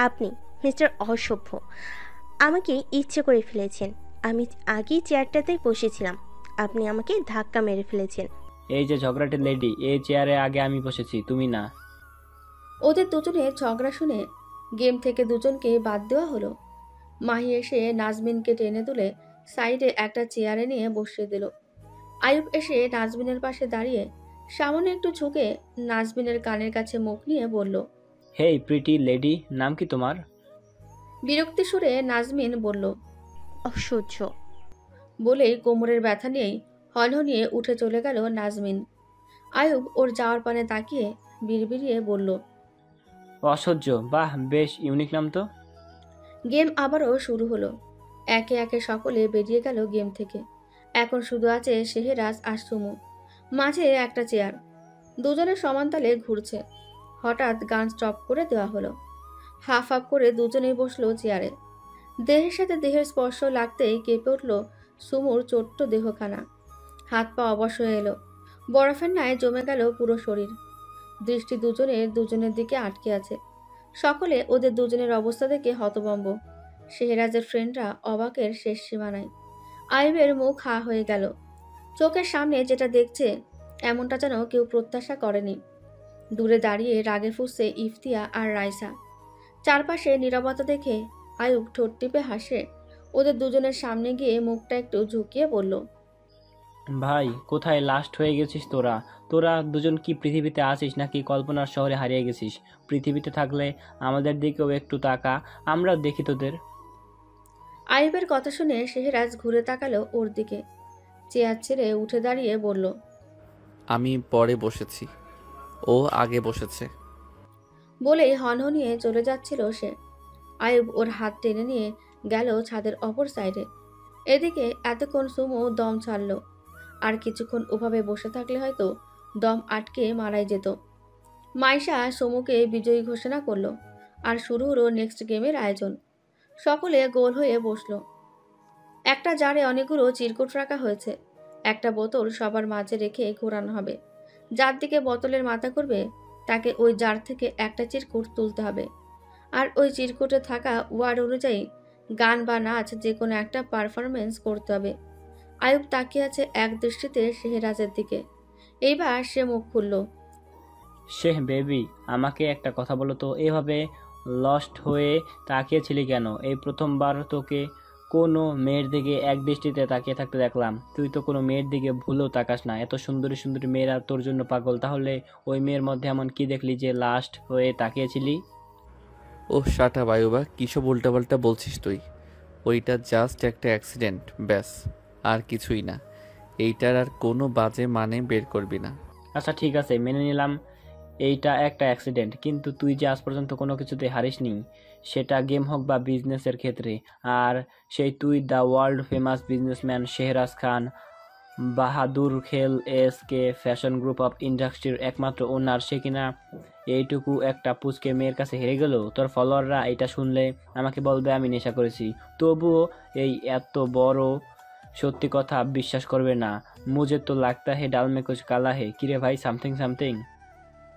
আপনি মিস্টার অসভ্য, আমাকে ইচ্ছে করে ফেলেছেন। আমি আগেই চেয়ারটাতেই বসেছিলাম, আপনি আমাকে ধাক্কা মেরে ফেলেছেন। এই যে ঝগড়াটে লেডি, এই চেয়ারে আগে আমি বসেছি, তুমি না। ওদের দুজনের ঝগড়া শুনে গেম থেকে দুজনকে বাদ দেওয়া হলো। মাহি এসে নাজমিনকে টেনে তুলে সাইডে একটা চেয়ারে নিয়ে বসিয়ে দিল। আয়ুব এসে নাজমিনের পাশে দাঁড়িয়ে সামনে একটু ঝুঁকে নাজমিনের কানের কাছে মুখ নিয়ে বলল, হেই প্রিটি লেডি, নাম কি তোমার? বিরক্তি সুরে নাজমিন বলল, অসহ্য। বলেই কোমরের ব্যথা নিয়েই হনহনিয়ে উঠে চলে গেল নাজমিন। আয়ুব ওর যাওয়ার পানে তাকিয়ে বিড়বিড়িয়ে বলল, অসহ্য, বাহ, বেশ ইউনিক নাম তো। গেম আবারও শুরু হলো। একে একে সকলে বেরিয়ে গেল গেম থেকে। এখন শুধু আছে শেহরাজ আর সুমু। মাঝে একটা চেয়ার, দুজনে সমানতালে ঘুরছে। হঠাৎ গান স্টপ করে দেওয়া হলো। হাফ হাফ করে দুজনেই বসলো চেয়ারে। দেহের সাথে দেহের স্পর্শ লাগতেই কেঁপে উঠল সুমুর ছোট্ট দেহখানা। হাত পা অবশ হয়ে এলো। বরফের ন্যায় জমে গেল পুরো শরীর। দৃষ্টি দুজনের দিকে আটকে আছে। সকলে ওদের দুজনের অবস্থা দেখে হতভম্ব। শেহরাজের ফ্রেন্ডরা অবাকের শেষ সীমানায়। আইবের মুখ হা হয়ে গেল। চোখের সামনে যেটা দেখছে এমনটা যেন কেউ প্রত্যাশা করেনি। দূরে দাঁড়িয়ে রাগে ফুঁসছে ইফতিয়া আর রাইসা। চারপাশে নীরবতা দেখে আয়ুব ঠোঁট টিপে হাসে ওদের দুজনের সামনে গিয়ে মুখটা একটু ঝুঁকিয়ে বলল, ভাই কোথায় লাস্ট হয়ে গেছিস তোরা? তোরা দুজন কি পৃথিবীতে আছিস নাকি কল্পনার শহরে হারিয়ে গেছিস? পৃথিবীতে থাকলে আমাদের দিকেও একটু তাকা, আমরা দেখি তোদের। আইয়ুবের কথা শুনে শেহরাজ ঘুরে তাকালো ওর দিকে, চেয়ার ছেড়ে উঠে দাঁড়িয়ে বলল, আমি পরে বসেছি, ও আগে বসেছে। বলেই হনহনিয়ে চলে যাচ্ছিল সে। আইয়ুব ওর হাত টেনে নিয়ে গেল ছাদের অপর সাইডে। এদিকে এতক্ষণ সুমো দম ছাড়ল, আর কিছুক্ষণ ওভাবে বসে থাকলে হয়তো দম আটকে মারাই যেত। মাইশা সমুকে বিজয়ী ঘোষণা করলো, আর শুরু হলো নেক্সট গেমের আয়োজন। সকলে গোল হয়ে বসলো। একটা জারে অনেকগুলো চিরকুট রাখা হয়েছে। একটা বোতল সবার মাঝে রেখে ঘোরানো হবে। যার দিকে বোতলের মাথা করবে তাকে ওই জার থেকে একটা চিরকুট তুলতে হবে, আর ওই চিরকুটে থাকা ওয়ার্ড অনুযায়ী গান বা নাচ যে কোনো একটা পারফরমেন্স করতে হবে। আইয়ুব তাকিয়ে আছে এক দৃষ্টিতে শেহরাজের দিকে। এইবার সে মুখ খুলল। শেহ বেবি, আমাকে একটা কথা বলো তো, এভাবে লস্ট হয়ে তাকিয়েছিলি কেন? এই প্রথমবার তোকে কোনো মেয়ের দিকে এক দৃষ্টিতে তাকিয়ে থাকতে দেখলাম। তুই তো কোনো মেয়ের দিকে ভুলেও তাকাস না। এত সুন্দরী সুন্দরী মেয়েরা তোর জন্য পাগল। তাহলে ওই মেয়ের মধ্যে এমন কি দেখলি যে লাস্ট হয়ে তাকিয়েছিলি? ও শাটা বায়ুবা, কিসব উল্টাপাল্টা বলছিস তুই? ওইটা জাস্ট একটা অ্যাক্সিডেন্ট, ব্যাস, আর কিছুই না। এইটার আর কোনো বাজে মানে বের করবি না। আচ্ছা ঠিক আছে, মেনে নিলাম এইটা একটা অ্যাক্সিডেন্ট, কিন্তু তুই যে আজ পর্যন্ত কোনো কিছুতে হারিসনি, সেটা গেম হোক বা বিজনেসের ক্ষেত্রে। আর সেই তুই the world famous businessman Shehraj Khan Bahadur খেল এসকে ফ্যাশন গ্রুপ অফ ইন্ডাস্ট্রির একমাত্র ওনার, সে কিনা এইটুকু একটা পুচকে মেয়ের কাছে হেরে গেল। তোর ফলোয়াররা এটা শুনলে আমাকে বলবে আমি নেশা করেছি, তবুও এই এত বড় সত্যি কথা বিশ্বাস করবে না। মুঝে তো লাগতা হে ডাল মে কুছ কালা হে। কিরে ভাই, সামথিং সামথিং?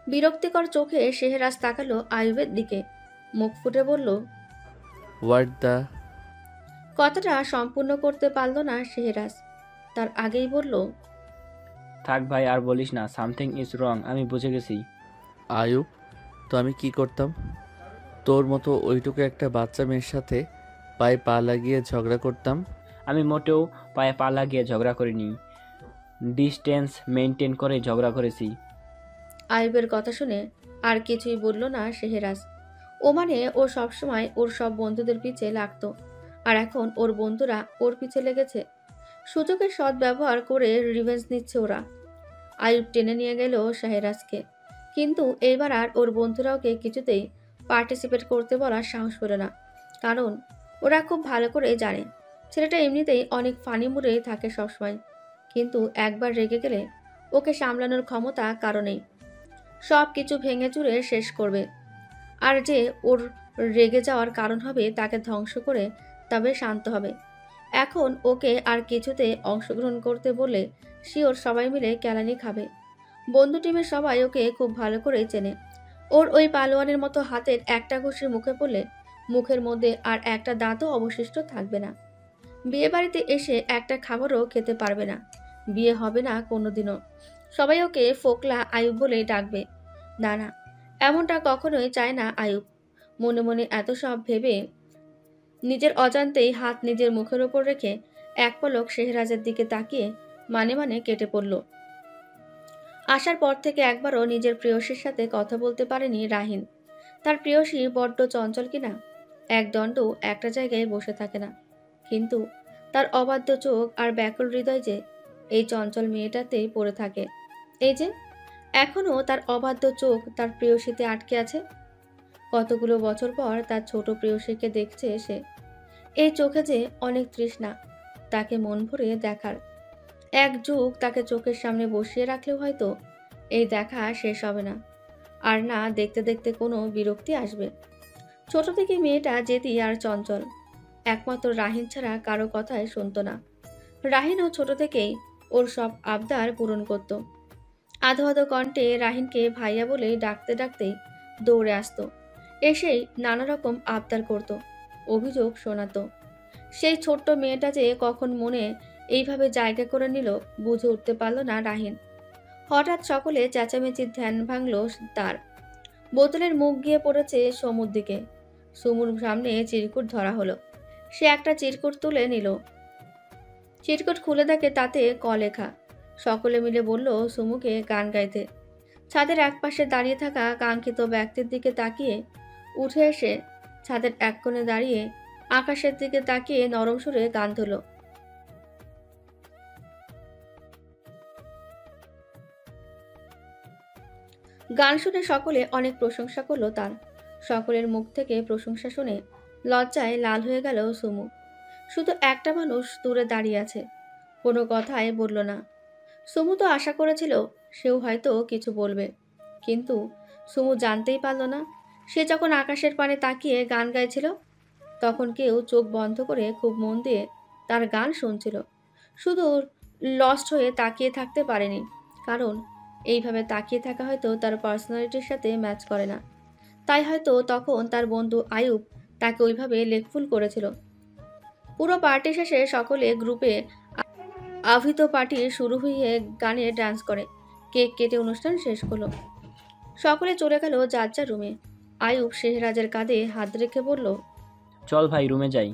বিরক্তিকর চোখে শেহরাজ তাকালো আইয়ুবের দিকে, মুখ ফুটে বলল, হোয়াট দ্য? কথাটা সম্পূর্ণ করতে পারল না শেহরাজ, তার আগেই বলল, থাক ভাই, আর বলিস না, সামথিং ইজ রং, আমি বুঝে গেছি। আয়ুব, তো আমি কি করতাম? তোর মতো ওইটুকু একটা বাচ্চা মেয়ের সাথে পায়ে পা লাগিয়ে ঝগড়া করতাম? আমি মোটেও পায়ে পা লাগিয়ে ঝগড়া করিনি, ডিস্টেন্স মেনটেন করে ঝগড়া করেছি। আইয়ুবের কথা শুনে আর কিছুই বলল না শেহরাজ। ও মানে ও সবসময় ওর সব বন্ধুদের পিছে লাগতো, আর এখন ওর বন্ধুরা ওর পিছে লেগেছে। সুযোগের সদ্ব্যবহার করে রিভেঞ্জ নিচ্ছে ওরা। আইয়ুব টেনে নিয়ে গেল শেহরাজকে, কিন্তু এইবার আর ওর বন্ধুরা ওকে কিছুতেই পার্টিসিপেট করতে বলার সাহস পেল না, কারণ ওরা খুব ভালো করে জানে ছেলেটা এমনিতেই অনেক ফানি মুডে থাকে সবসময়, কিন্তু একবার রেগে গেলে ওকে সামলানোর ক্ষমতা কারণেই সব কিছু ভেঙে চুরে শেষ করবে। আর যে ওর রেগে যাওয়ার কারণ হবে তাকে ধ্বংস করে তবে শান্ত হবে। এখন ওকে আর কিছুতে অংশগ্রহণ করতে বললে শিওর সবাই মিলে কেলানি খাবে। বন্ধু টিমের সবাই ওকে খুব ভালো করে চেনে। ওর ওই পালোয়ানের মতো হাতের একটা ঘুষি মুখে পড়লে মুখের মধ্যে আর একটা দাঁতও অবশিষ্ট থাকবে না। বিয়ে বাড়িতে এসে একটা খাবারও খেতে পারবে না, বিয়ে হবে না কোনোদিনও। সবাই ওকে ফোকলা আয়ুব বলে ডাকবে। না না, এমনটা কখনোই চায় না আয়ুব। মনে মনে এত সব ভেবে নিজের অজান্তেই হাত নিজের মুখের ওপর রেখে এক পলক শেহরাজের দিকে তাকিয়ে মানে মানে কেটে পড়ল। আসার পর থেকে একবারও নিজের প্রেয়সীর সাথে কথা বলতে পারেনি রাহিন। তার প্রেয়সী বড্ড চঞ্চল কিনা, একদণ্ড একটা জায়গায় বসে থাকে না, কিন্তু তার অবাধ্য চোখ আর ব্যাকুল হৃদয় যে এই চঞ্চল মেয়েটাতেই পড়ে থাকে। এই যে এখনও তার অবাধ্য চোখ তার প্রেয়সীতে আটকে আছে। কতগুলো বছর পর তার ছোট প্রেয়সীকে দেখছে সে। এই চোখে যে অনেক তৃষ্ণা তাকে মন ভরে দেখার। এক যুগ তাকে চোখের সামনে বসিয়ে রাখলেও হয়তো এই দেখা শেষ হবে না, আর না দেখতে দেখতে কোনো বিরক্তি আসবে। ছোট থেকে মেয়েটা জেদি আর চঞ্চল, একমাত্র রাহিন ছাড়া কারো কথাই শুনত না। রাহিনও ছোট থেকেই ওর সব আবদার পূরণ করত। আধো আধো কণ্ঠে রাহিনকে ভাইয়া বলে ডাকতে ডাকতেই দৌড়ে আসতো, এসেই নানা রকম আবদার করত, অভিযোগ শোনাতো। সেই ছোট্ট মেয়েটা যে কখন মনে এইভাবে জায়গা করে নিল বুঝে উঠতে পারল না রাহিন। হঠাৎ সকলে চেঁচামেচির ধ্যান ভাঙল তার। বোতলের মুখ গিয়ে পড়েছে সমুর দিকে। সুমুর সামনে চিরকুট ধরা হলো। সে একটা চিরকুট তুলে নিল। চিরকুট খুলে দেখে তাতে ক লেখা, সকলে মিলে বলল সুমুকে গান গাইতে। ছাদের একপাশে দাঁড়িয়ে থাকা কাঙ্ক্ষিত ব্যক্তির দিকে তাকিয়ে উঠে এসে ছাদের এক কোণে দাঁড়িয়ে আকাশের দিকে তাকিয়ে নরম সুরে গান ধরল। গান শুনে সকলে অনেক প্রশংসা করলো তার। সকলের মুখ থেকে প্রশংসা শুনে লজ্জায় লাল হয়ে গেল সুমু। শুধু একটা মানুষ দূরে দাঁড়িয়ে আছে, কোনো কথাই বলল না। সুমু তো আশা করেছিল সেও হয়তো কিছু বলবে, কিন্তু সুমু জানতেই পারল না সে যখন আকাশের পানে তাকিয়ে গান গাইছিল তখন কেউ চোখ বন্ধ করে খুব মন দিয়ে তার গান শুনছিল। শুধু লস্ট হয়ে তাকিয়ে থাকতে পারেনি, কারণ এইভাবে তাকিয়ে থাকা হয়তো তার পার্সোনালিটির সাথে ম্যাচ করে না। তাই হয়তো তখন তার বন্ধু আয়ুব তাকে ওইভাবে লেকফুল করেছিল। পুরো পার্টি শেষে সকলে গ্রুপে আভিত পার্টি শুরু হয়ে গানে ডান্স করে কেক কেটে অনুষ্ঠান শেষ করলো। সকলে চলে গেল যার যার রুমে। আয়ুব শেহরাজের কাঁধে হাত রেখে বলল, চল ভাই রুমে যাই।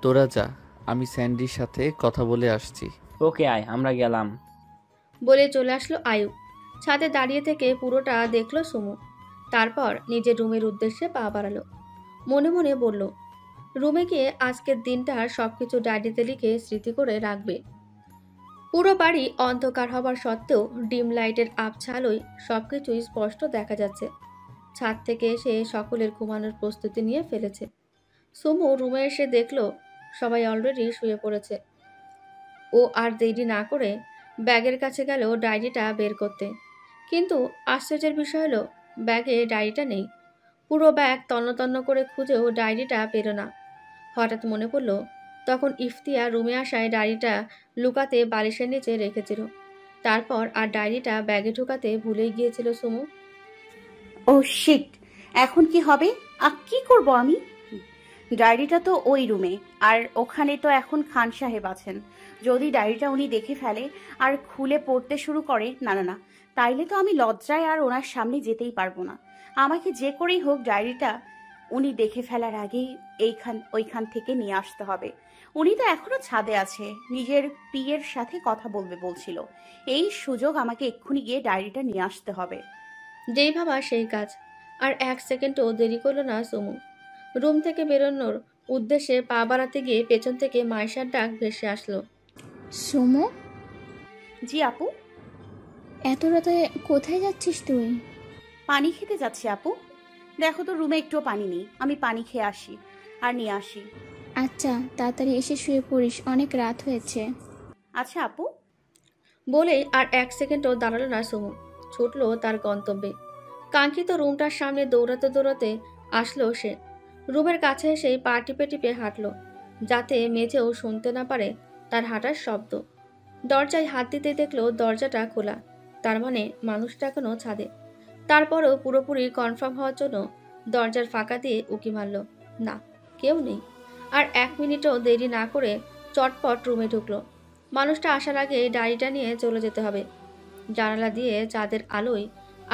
তোরা যা, আমি স্যান্ডির সাথে কথা বলে আসছি। ওকে আয়, আমরা গেলাম। বলে চলে আসলো আয়ুব। ছাদে দাঁড়িয়ে থেকে পুরোটা দেখলো সুমু। তারপর নিজের রুমের উদ্দেশ্যে পা বাড়ালো। মনে মনে বলল, রুমে গিয়ে আজকের দিনটার সবকিছু ডায়েরিতে লিখে স্মৃতি করে রাখবে। পুরো বাড়ি অন্ধকার হবার সত্ত্বেও ডিম লাইটের আবছা আলোয় সবকিছুই স্পষ্ট দেখা যাচ্ছে। ছাদ থেকে এসে সকলের ঘুমানোর প্রস্তুতি নিয়ে ফেলেছে। সুমু রুমে এসে দেখলো সবাই অলরেডি শুয়ে পড়েছে। ও আর দেরি না করে ব্যাগের কাছে গেল ডায়েরিটা বের করতে, কিন্তু আশ্চর্যের বিষয় হলো ব্যাগে ডায়েরিটা নেই। পুরো ব্যাগ তন্ন করে খুঁজেও ডায়েরিটা পেল না। হঠাৎ মনে পড়ল তখন ইফতিয়া রুমে আসায় ডায়েরিটা লুকাতে বালিশের নিচে রেখেছিল। তারপর আর ডায়েরিটা ব্যাগে ঢুকাতে ভুলেই গিয়েছিল সুমু। ও শিট, এখন কি হবে? কি করব আমি? ডায়েরিটা তো ওই রুমে, আর ওখানে তো এখন খান সাহেব আছেন। যদি ডায়েরিটা উনি দেখে ফেলে আর খুলে পড়তে শুরু করে, না না না, তাইলে তো আমি লজ্জায় আর ওনার সামনে যেতেই পারবো না। আমাকে যে করেই হোক ডায়েরিটা উনি দেখে ফেলার আগেই ওইখান থেকে নিয়ে আসতে হবে। উনি তো এখনো ছাদে আছে, নিজের পিয়ের সাথে কথা বলবে বলছিল। এই সুযোগ আমাকে এক্ষুনি গিয়ে ডায়েরিটা নিয়ে আসতে হবে। যেই ভাবা সেই কাজ। আর এক সেকেন্ডও দেরি করলো না সুমু। রুম থেকে বেরোনোর উদ্দেশ্যে পা বাড়াতে গিয়ে পেছন থেকে মাইশার ডাক ভেসে আসলো। সুমু? জি আপু। এত রাতে কোথায় যাচ্ছিস তুই? পানি খেতে যাচ্ছি আপু। দেখো তো রুমে একটুও পানি নেই, আমি পানি খেয়ে আসি আর নিয়ে আসি। আচ্ছা, তাড়াতাড়ি এসে শুয়ে পড়িস, অনেক রাত হয়েছে। আচ্ছা আপু। বলেই আর এক সেকেন্ডও দাঁড়ালো না সুমু, ছুটলো তার গন্তব্যে। কাঙ্ক্ষিত রুমটার সামনে দৌড়াতে আসলো সে। রুমের কাছে এসেই পা টিপে হাঁটলো, যাতে মেঝেও শুনতে না পারে তার হাঁটার শব্দ। দরজায় হাত দিতে দেখলো দরজাটা খোলা, তার মানে মানুষটা এখনো ছাদে। তারপরও পুরোপুরি কনফার্ম হওয়ার জন্য দরজার ফাঁকা দিয়ে উকি মারল, না কেউ নেই। আর এক মিনিটও দেরি না করে চটপট রুমে ঢুকলো। মানুষটা আসার আগে ডায়েরিটা নিয়ে চলে যেতে হবে। জানালা দিয়ে চাঁদের আলোয়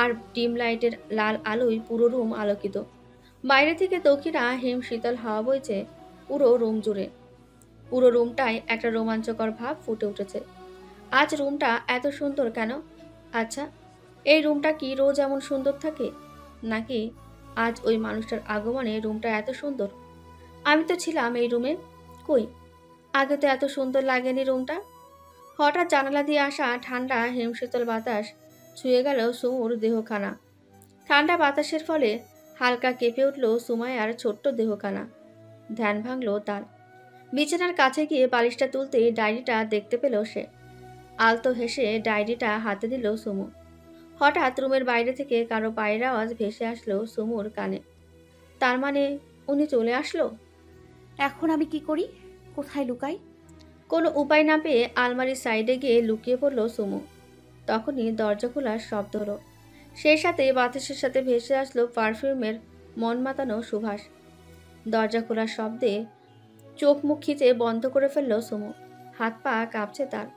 আর ডিম লাইটের লাল আলোয় পুরো রুম আলোকিত। বাইরে থেকে দক্ষিণা হিম শীতল হাওয়া বইছে পুরো রুম জুড়ে। পুরো রুমটায় একটা রোমাঞ্চকর ভাব ফুটে উঠেছে। আজ রুমটা এত সুন্দর কেন? আচ্ছা, এই রুমটা কি রোজ এমন সুন্দর থাকে, নাকি আজ ওই মানুষটার আগমনে রুমটা এত সুন্দর? আমি তো ছিলাম এই রুমে, কই আগে তো এত সুন্দর লাগেনি রুমটা। হঠাৎ জানালা দিয়ে আসা ঠান্ডা হিমশীতল বাতাস ছুঁয়ে গেল সুমুর দেহখানা। ঠান্ডা বাতাসের ফলে হালকা কেঁপে উঠল সুমাইয়ার ছোট্ট দেহখানা। ধ্যান ভাঙল তার। বিছানার কাছে গিয়ে বালিশটা তুলতে ডায়েরিটা দেখতে পেল সে। আলতো হেসে ডায়েরিটা হাতে দিল সুমু। হঠাৎ রুমের বাইরে থেকে কারো পায়ের আওয়াজ ভেসে আসলো সুমুর কানে। তার মানে উনি চলে আসলো। এখন আমি কি করি? কোথায় লুকাই? কোনো উপায় না পেয়ে আলমারির সাইডে গিয়ে লুকিয়ে পড়ল সুমু। তখনই দরজা খোলার শব্দ হলো। সেই সাথে বাতাসের সাথে ভেসে আসলো পারফিউমের মন মাতানো সুবাস। দরজা খোলার শব্দে চোখ মুখ খিচে বন্ধ করে ফেলল সুমু। হাত পা কাঁপছে তার,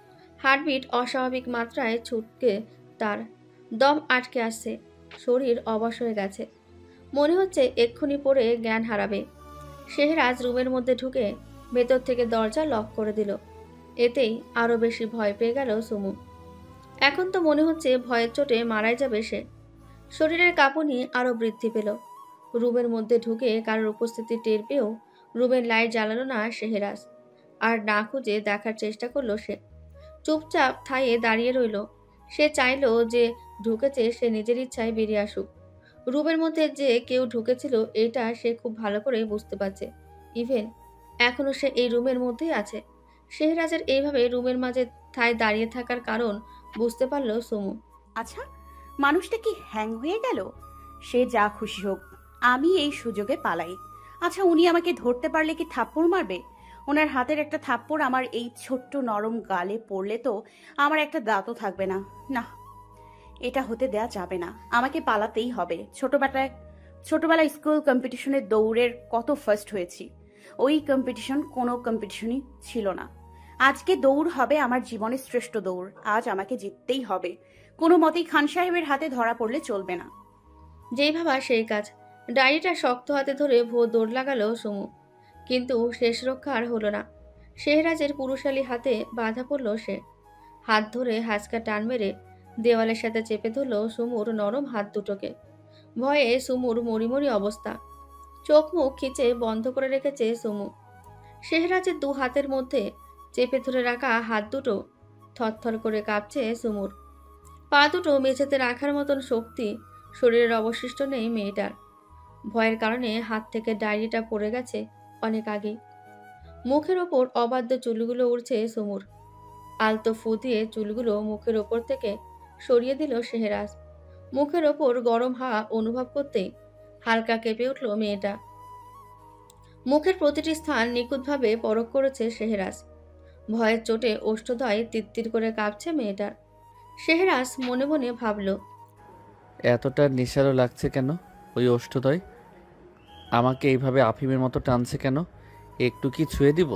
হার্টবিট অস্বাভাবিক মাত্রায় ছুটকে, তার দম আটকে আসছে, শরীর অবশ হয়ে গেছে। মনে হচ্ছে এক্ষুনি পড়ে জ্ঞান হারাবে। শেহরাজ রুমের মধ্যে ঢুকে ভেতর থেকে দরজা লক করে দিল। এতেই আরো বেশি ভয় পেয়ে গেল সুমু। এখন তো মনে হচ্ছে ভয়ের চোটে মারাই যাবে সে। শরীরের কাঁপুনি আরও বৃদ্ধি পেল। রুমের মধ্যে ঢুকে কারোর উপস্থিতি টের পেয়েও রুমের লাইট জ্বালালো না শেহরাজ। আর না খুঁজে দেখার চেষ্টা করলো সে। চুপচাপ থাইয়ে দাঁড়িয়ে রইল। সে চাইলো যে ঢুকেছে সে নিজের ইচ্ছায় বেরিয়ে আসুক। রুমের মধ্যে যে কেউ ঢুকেছিল এটা সে খুব ভালো করে বুঝতে পারছে। ইভেন এখনো সে এই রুমের মধ্যেই আছে। শেহরাজের এইভাবে রুমের মাঝে ঠায় দাঁড়িয়ে থাকার কারণ বুঝতে পারল সুমু। আচ্ছা, মানুষটা কি হ্যাং হয়ে গেল? সে যা খুশি হোক, আমি এই সুযোগে পালাই। আচ্ছা, উনি আমাকে ধরতে পারলে কি থাপ্পড় মারবে? ওনার হাতের একটা থাপ্পড় আমার এই ছোট্ট নরম গালে পড়লে তো আমার একটা দাঁতও থাকবে না। না, এটা হতে দেয়া যাবে না। আমাকে পালাতেই হবে। ছোটবেলায় স্কুল কম্পিটিশনে দৌড়ের কত ফার্স্ট হয়েছি। ওই কম্পিটিশন কোনো কম্পিটিশনই ছিল না। আজকে দৌড় হবে আমার জীবনের শ্রেষ্ঠ দৌড়। আজ আমাকে জিততেই হবে। কোনো মতেই খান সাহেবের হাতে ধরা পড়লে চলবে না। যেই ভাবা সেই কাজ। ডায়েরিটা শক্ত হাতে ধরে ভোর দৌড় লাগালো সুমু। কিন্তু শেষ রক্ষা আর হলো না। শেহরাজের পুরুষালী হাতে বাধা পড়ল সে। হাত ধরে হাঁচকা টান মেরে দেওয়ালের সাথে চেপে ধরল সুমুর নরম হাত দুটোকে। ভয়ে সুমুর মরিমরি অবস্থা। চোখ মুখ খিচে বন্ধ করে রেখেছে সুমু। শেহরাজের দু হাতের মধ্যে চেপে ধরে রাখা হাত দুটো থরথর করে কাঁপছে সুমুর। পা দুটো মেঝেতে রাখার মতন শক্তি শরীরের অবশিষ্ট নেই মেয়েটার। ভয়ের কারণে হাত থেকে ডায়েরিটা পড়ে গেছে অনেক আগেই। মুখের ওপর অবাধ্য চুলগুলো উড়ছে সুমুর। আলতো ফু দিয়ে চুলগুলো মুখের ওপর থেকে সরিয়ে দিল শেহরাজ। মুখের ওপর গরম হাওয়া অনুভব করতেই হালকা কেঁপে উঠল মেয়েটা। মুখের প্রতিটি স্থান নিখুঁতভাবে পরখ করেছে শেহরাজ। ভয়ের চোটে ওষ্ঠদ্বয় তিত্তির করে কাঁপছে মেয়েটার। শেহরাজ মনে মনে ভাবল, এতটা নেশারও লাগছে কেন ওই ওষ্ঠদয়? আমাকে এইভাবে আফিমের মতো টানছে কেন? একটু কি ছুঁয়ে দিব?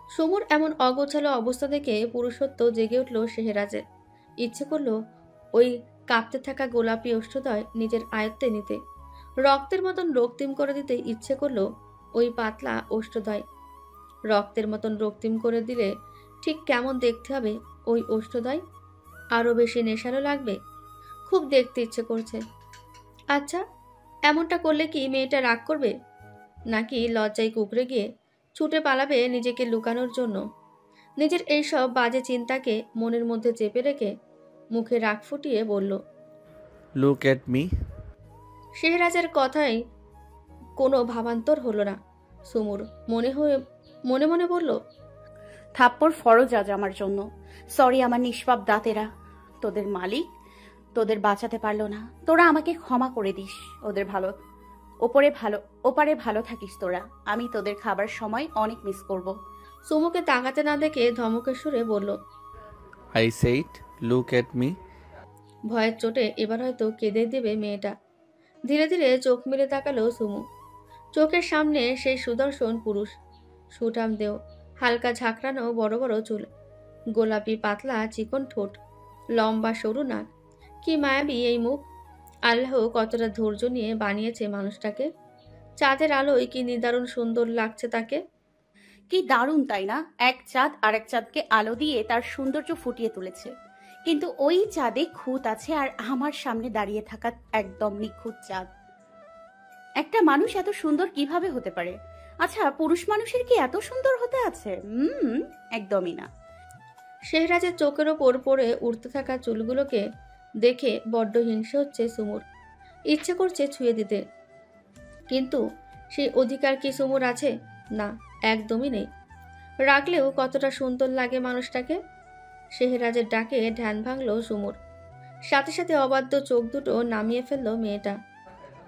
সুমুর এমন অগোছালো অবস্থা দেখে পুরুষত্ব জেগে উঠল শেহরাজের। ইচ্ছে করল ওই কাঁপতে থাকা গোলাপি ওষ্ঠদয় নিজের আয়ত্তে নিতে। রক্তের মতন রক্তিম করে দিতে ইচ্ছে করল ওই পাতলা ওষ্ঠদয়। রক্তের মতন রক্তিম করে দিলে ঠিক কেমন দেখতে হবে ওই ওষ্ঠদয়? আরও বেশি নেশারও লাগবে। খুব দেখতে ইচ্ছে করছে। আচ্ছা, এমনটা করলে কি মেয়েটা রাগ করবে? নাকি লজ্জায় কুকড়ে গিয়ে ছুটে পালাবে নিজেকে লুকানোর জন্য? নিজের এইসব বাজে চিন্তাকে মনের মধ্যে চেপে রেখে মুখে রাগ ফুটিয়ে বলল, লুক এট মি। শেহরাজের কথায় কোনো ভাবান্তর হলো না সুমুর। মনে মনে বলল, থাপ্পড় ফরজ আজ আমার জন্য। সরি আমার নিষ্পাপ দাঁতেরা। তোদের মালিক তোদের বাঁচাতে পারলো না। তোরা আমাকে ক্ষমা করে দিস। ওপারে ভালো থাকিস তোরা। আমি তোদের খাবার সময় অনেক মিস করব। সুমুকে তাকাতে না দেখে ধমকের সুরে বলল, I said look at me. ভয়ের চোটে এবার হয়তো কেঁদে দেবে মেয়েটা। ধীরে ধীরে চোখ মেলে তাকালো সুমু। চোখের সামনে সেই সুদর্শন পুরুষ। সুঠাম দেহ, হালকা ঝাঁকড়ানো বড় বড় চুল, গোলাপি পাতলা চিকন ঠোঁট, লম্বা সরু নাক। কি মায়াবী এই মুখ! আল্লাহ কতটা ধৈর্য নিয়ে বানিয়েছে মানুষটাকে। চাঁদের আলোয় কি নিদারুণ সুন্দর লাগছে তাকে। কি দারুণ তাই না? এক চাঁদ আর এক চাঁদকে আলো দিয়ে তার সৌন্দর্য ফুটিয়ে তুলেছে। কিন্তু ওই চাঁদে খুঁত আছে আর আমার সামনে দাঁড়িয়ে থাকা একদম নিখুঁত চাঁদ। একটা মানুষ এত সুন্দর কিভাবে হতে পারে? আচ্ছা, পুরুষ মানুষের কি এত সুন্দর হতে আছে? একদমই না। শেহরাজের চোখের ওপর পড়ে উঠতে থাকা চুলগুলোকে দেখে বড্ড হিংসে হচ্ছে সুমুর। ইচ্ছে করছে ছুঁয়ে দিতে, কিন্তু সেই অধিকার কি সুমুর আছে? না, একদমই নেই। রাখলেও কতটা সুন্দর লাগে মানুষটাকে। শেহরাজের ডাকে ধ্যান ভাঙল সুমুর। সাথে সাথে অবাধ্য চোখ দুটো নামিয়ে ফেলল মেয়েটা।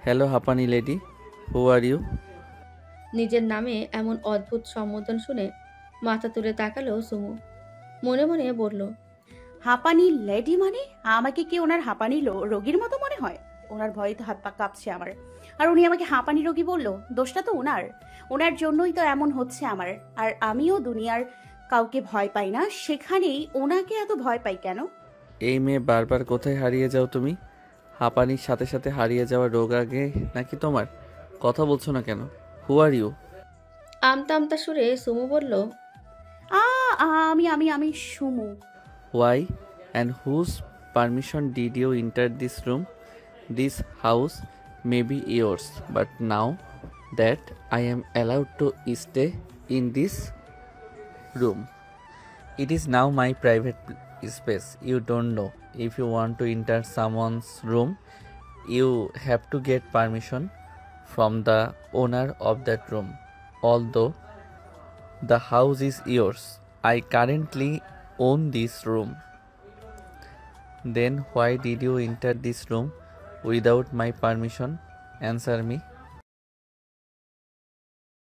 হ্যালো হাঁপানি লেডি, হু আর ইউ? নিজের নামে এমন অদ্ভুত সম্বোধন শুনে মাথা তুলে তাকালো সুমু। মনে মনে বলল, হাঁপানি লেডি মানে? আমাকে কি ওনার হাঁপানি রোগীর মতো মনে হয়? ওনার ভয়ে তো হাত পা কাঁপছে আমার। আর উনি আমাকে হাঁপানি রোগী বললো? দোষটা তো ওনার জন্যই তো এমন হচ্ছে আমার। আর আমিও দুনিয়ার কাউকে ভয় পাই না, সেখানেই ওনাকে এত ভয় পাই কেন? এই মেয়ে বারবার কোথায় হারিয়ে যাও তুমি? হাঁপানির সাথে সাথে হারিয়ে যাওয়া রোগ আগে নাকি তোমার? কথা বলছো না কেন? হু আর ইউ? আমতা আমতা সুরে সুমু বলল, আমি সুমু। Y? And whose permission did you enter this room? This house may be yours, but now that I am allowed to stay in this room, it is now my private space. You don't know. If you want to enter someone's room, you have to get permission from the owner of that room. Although the house is yours, I currently own this room. Then why did you enter this room without my permission? Answer me.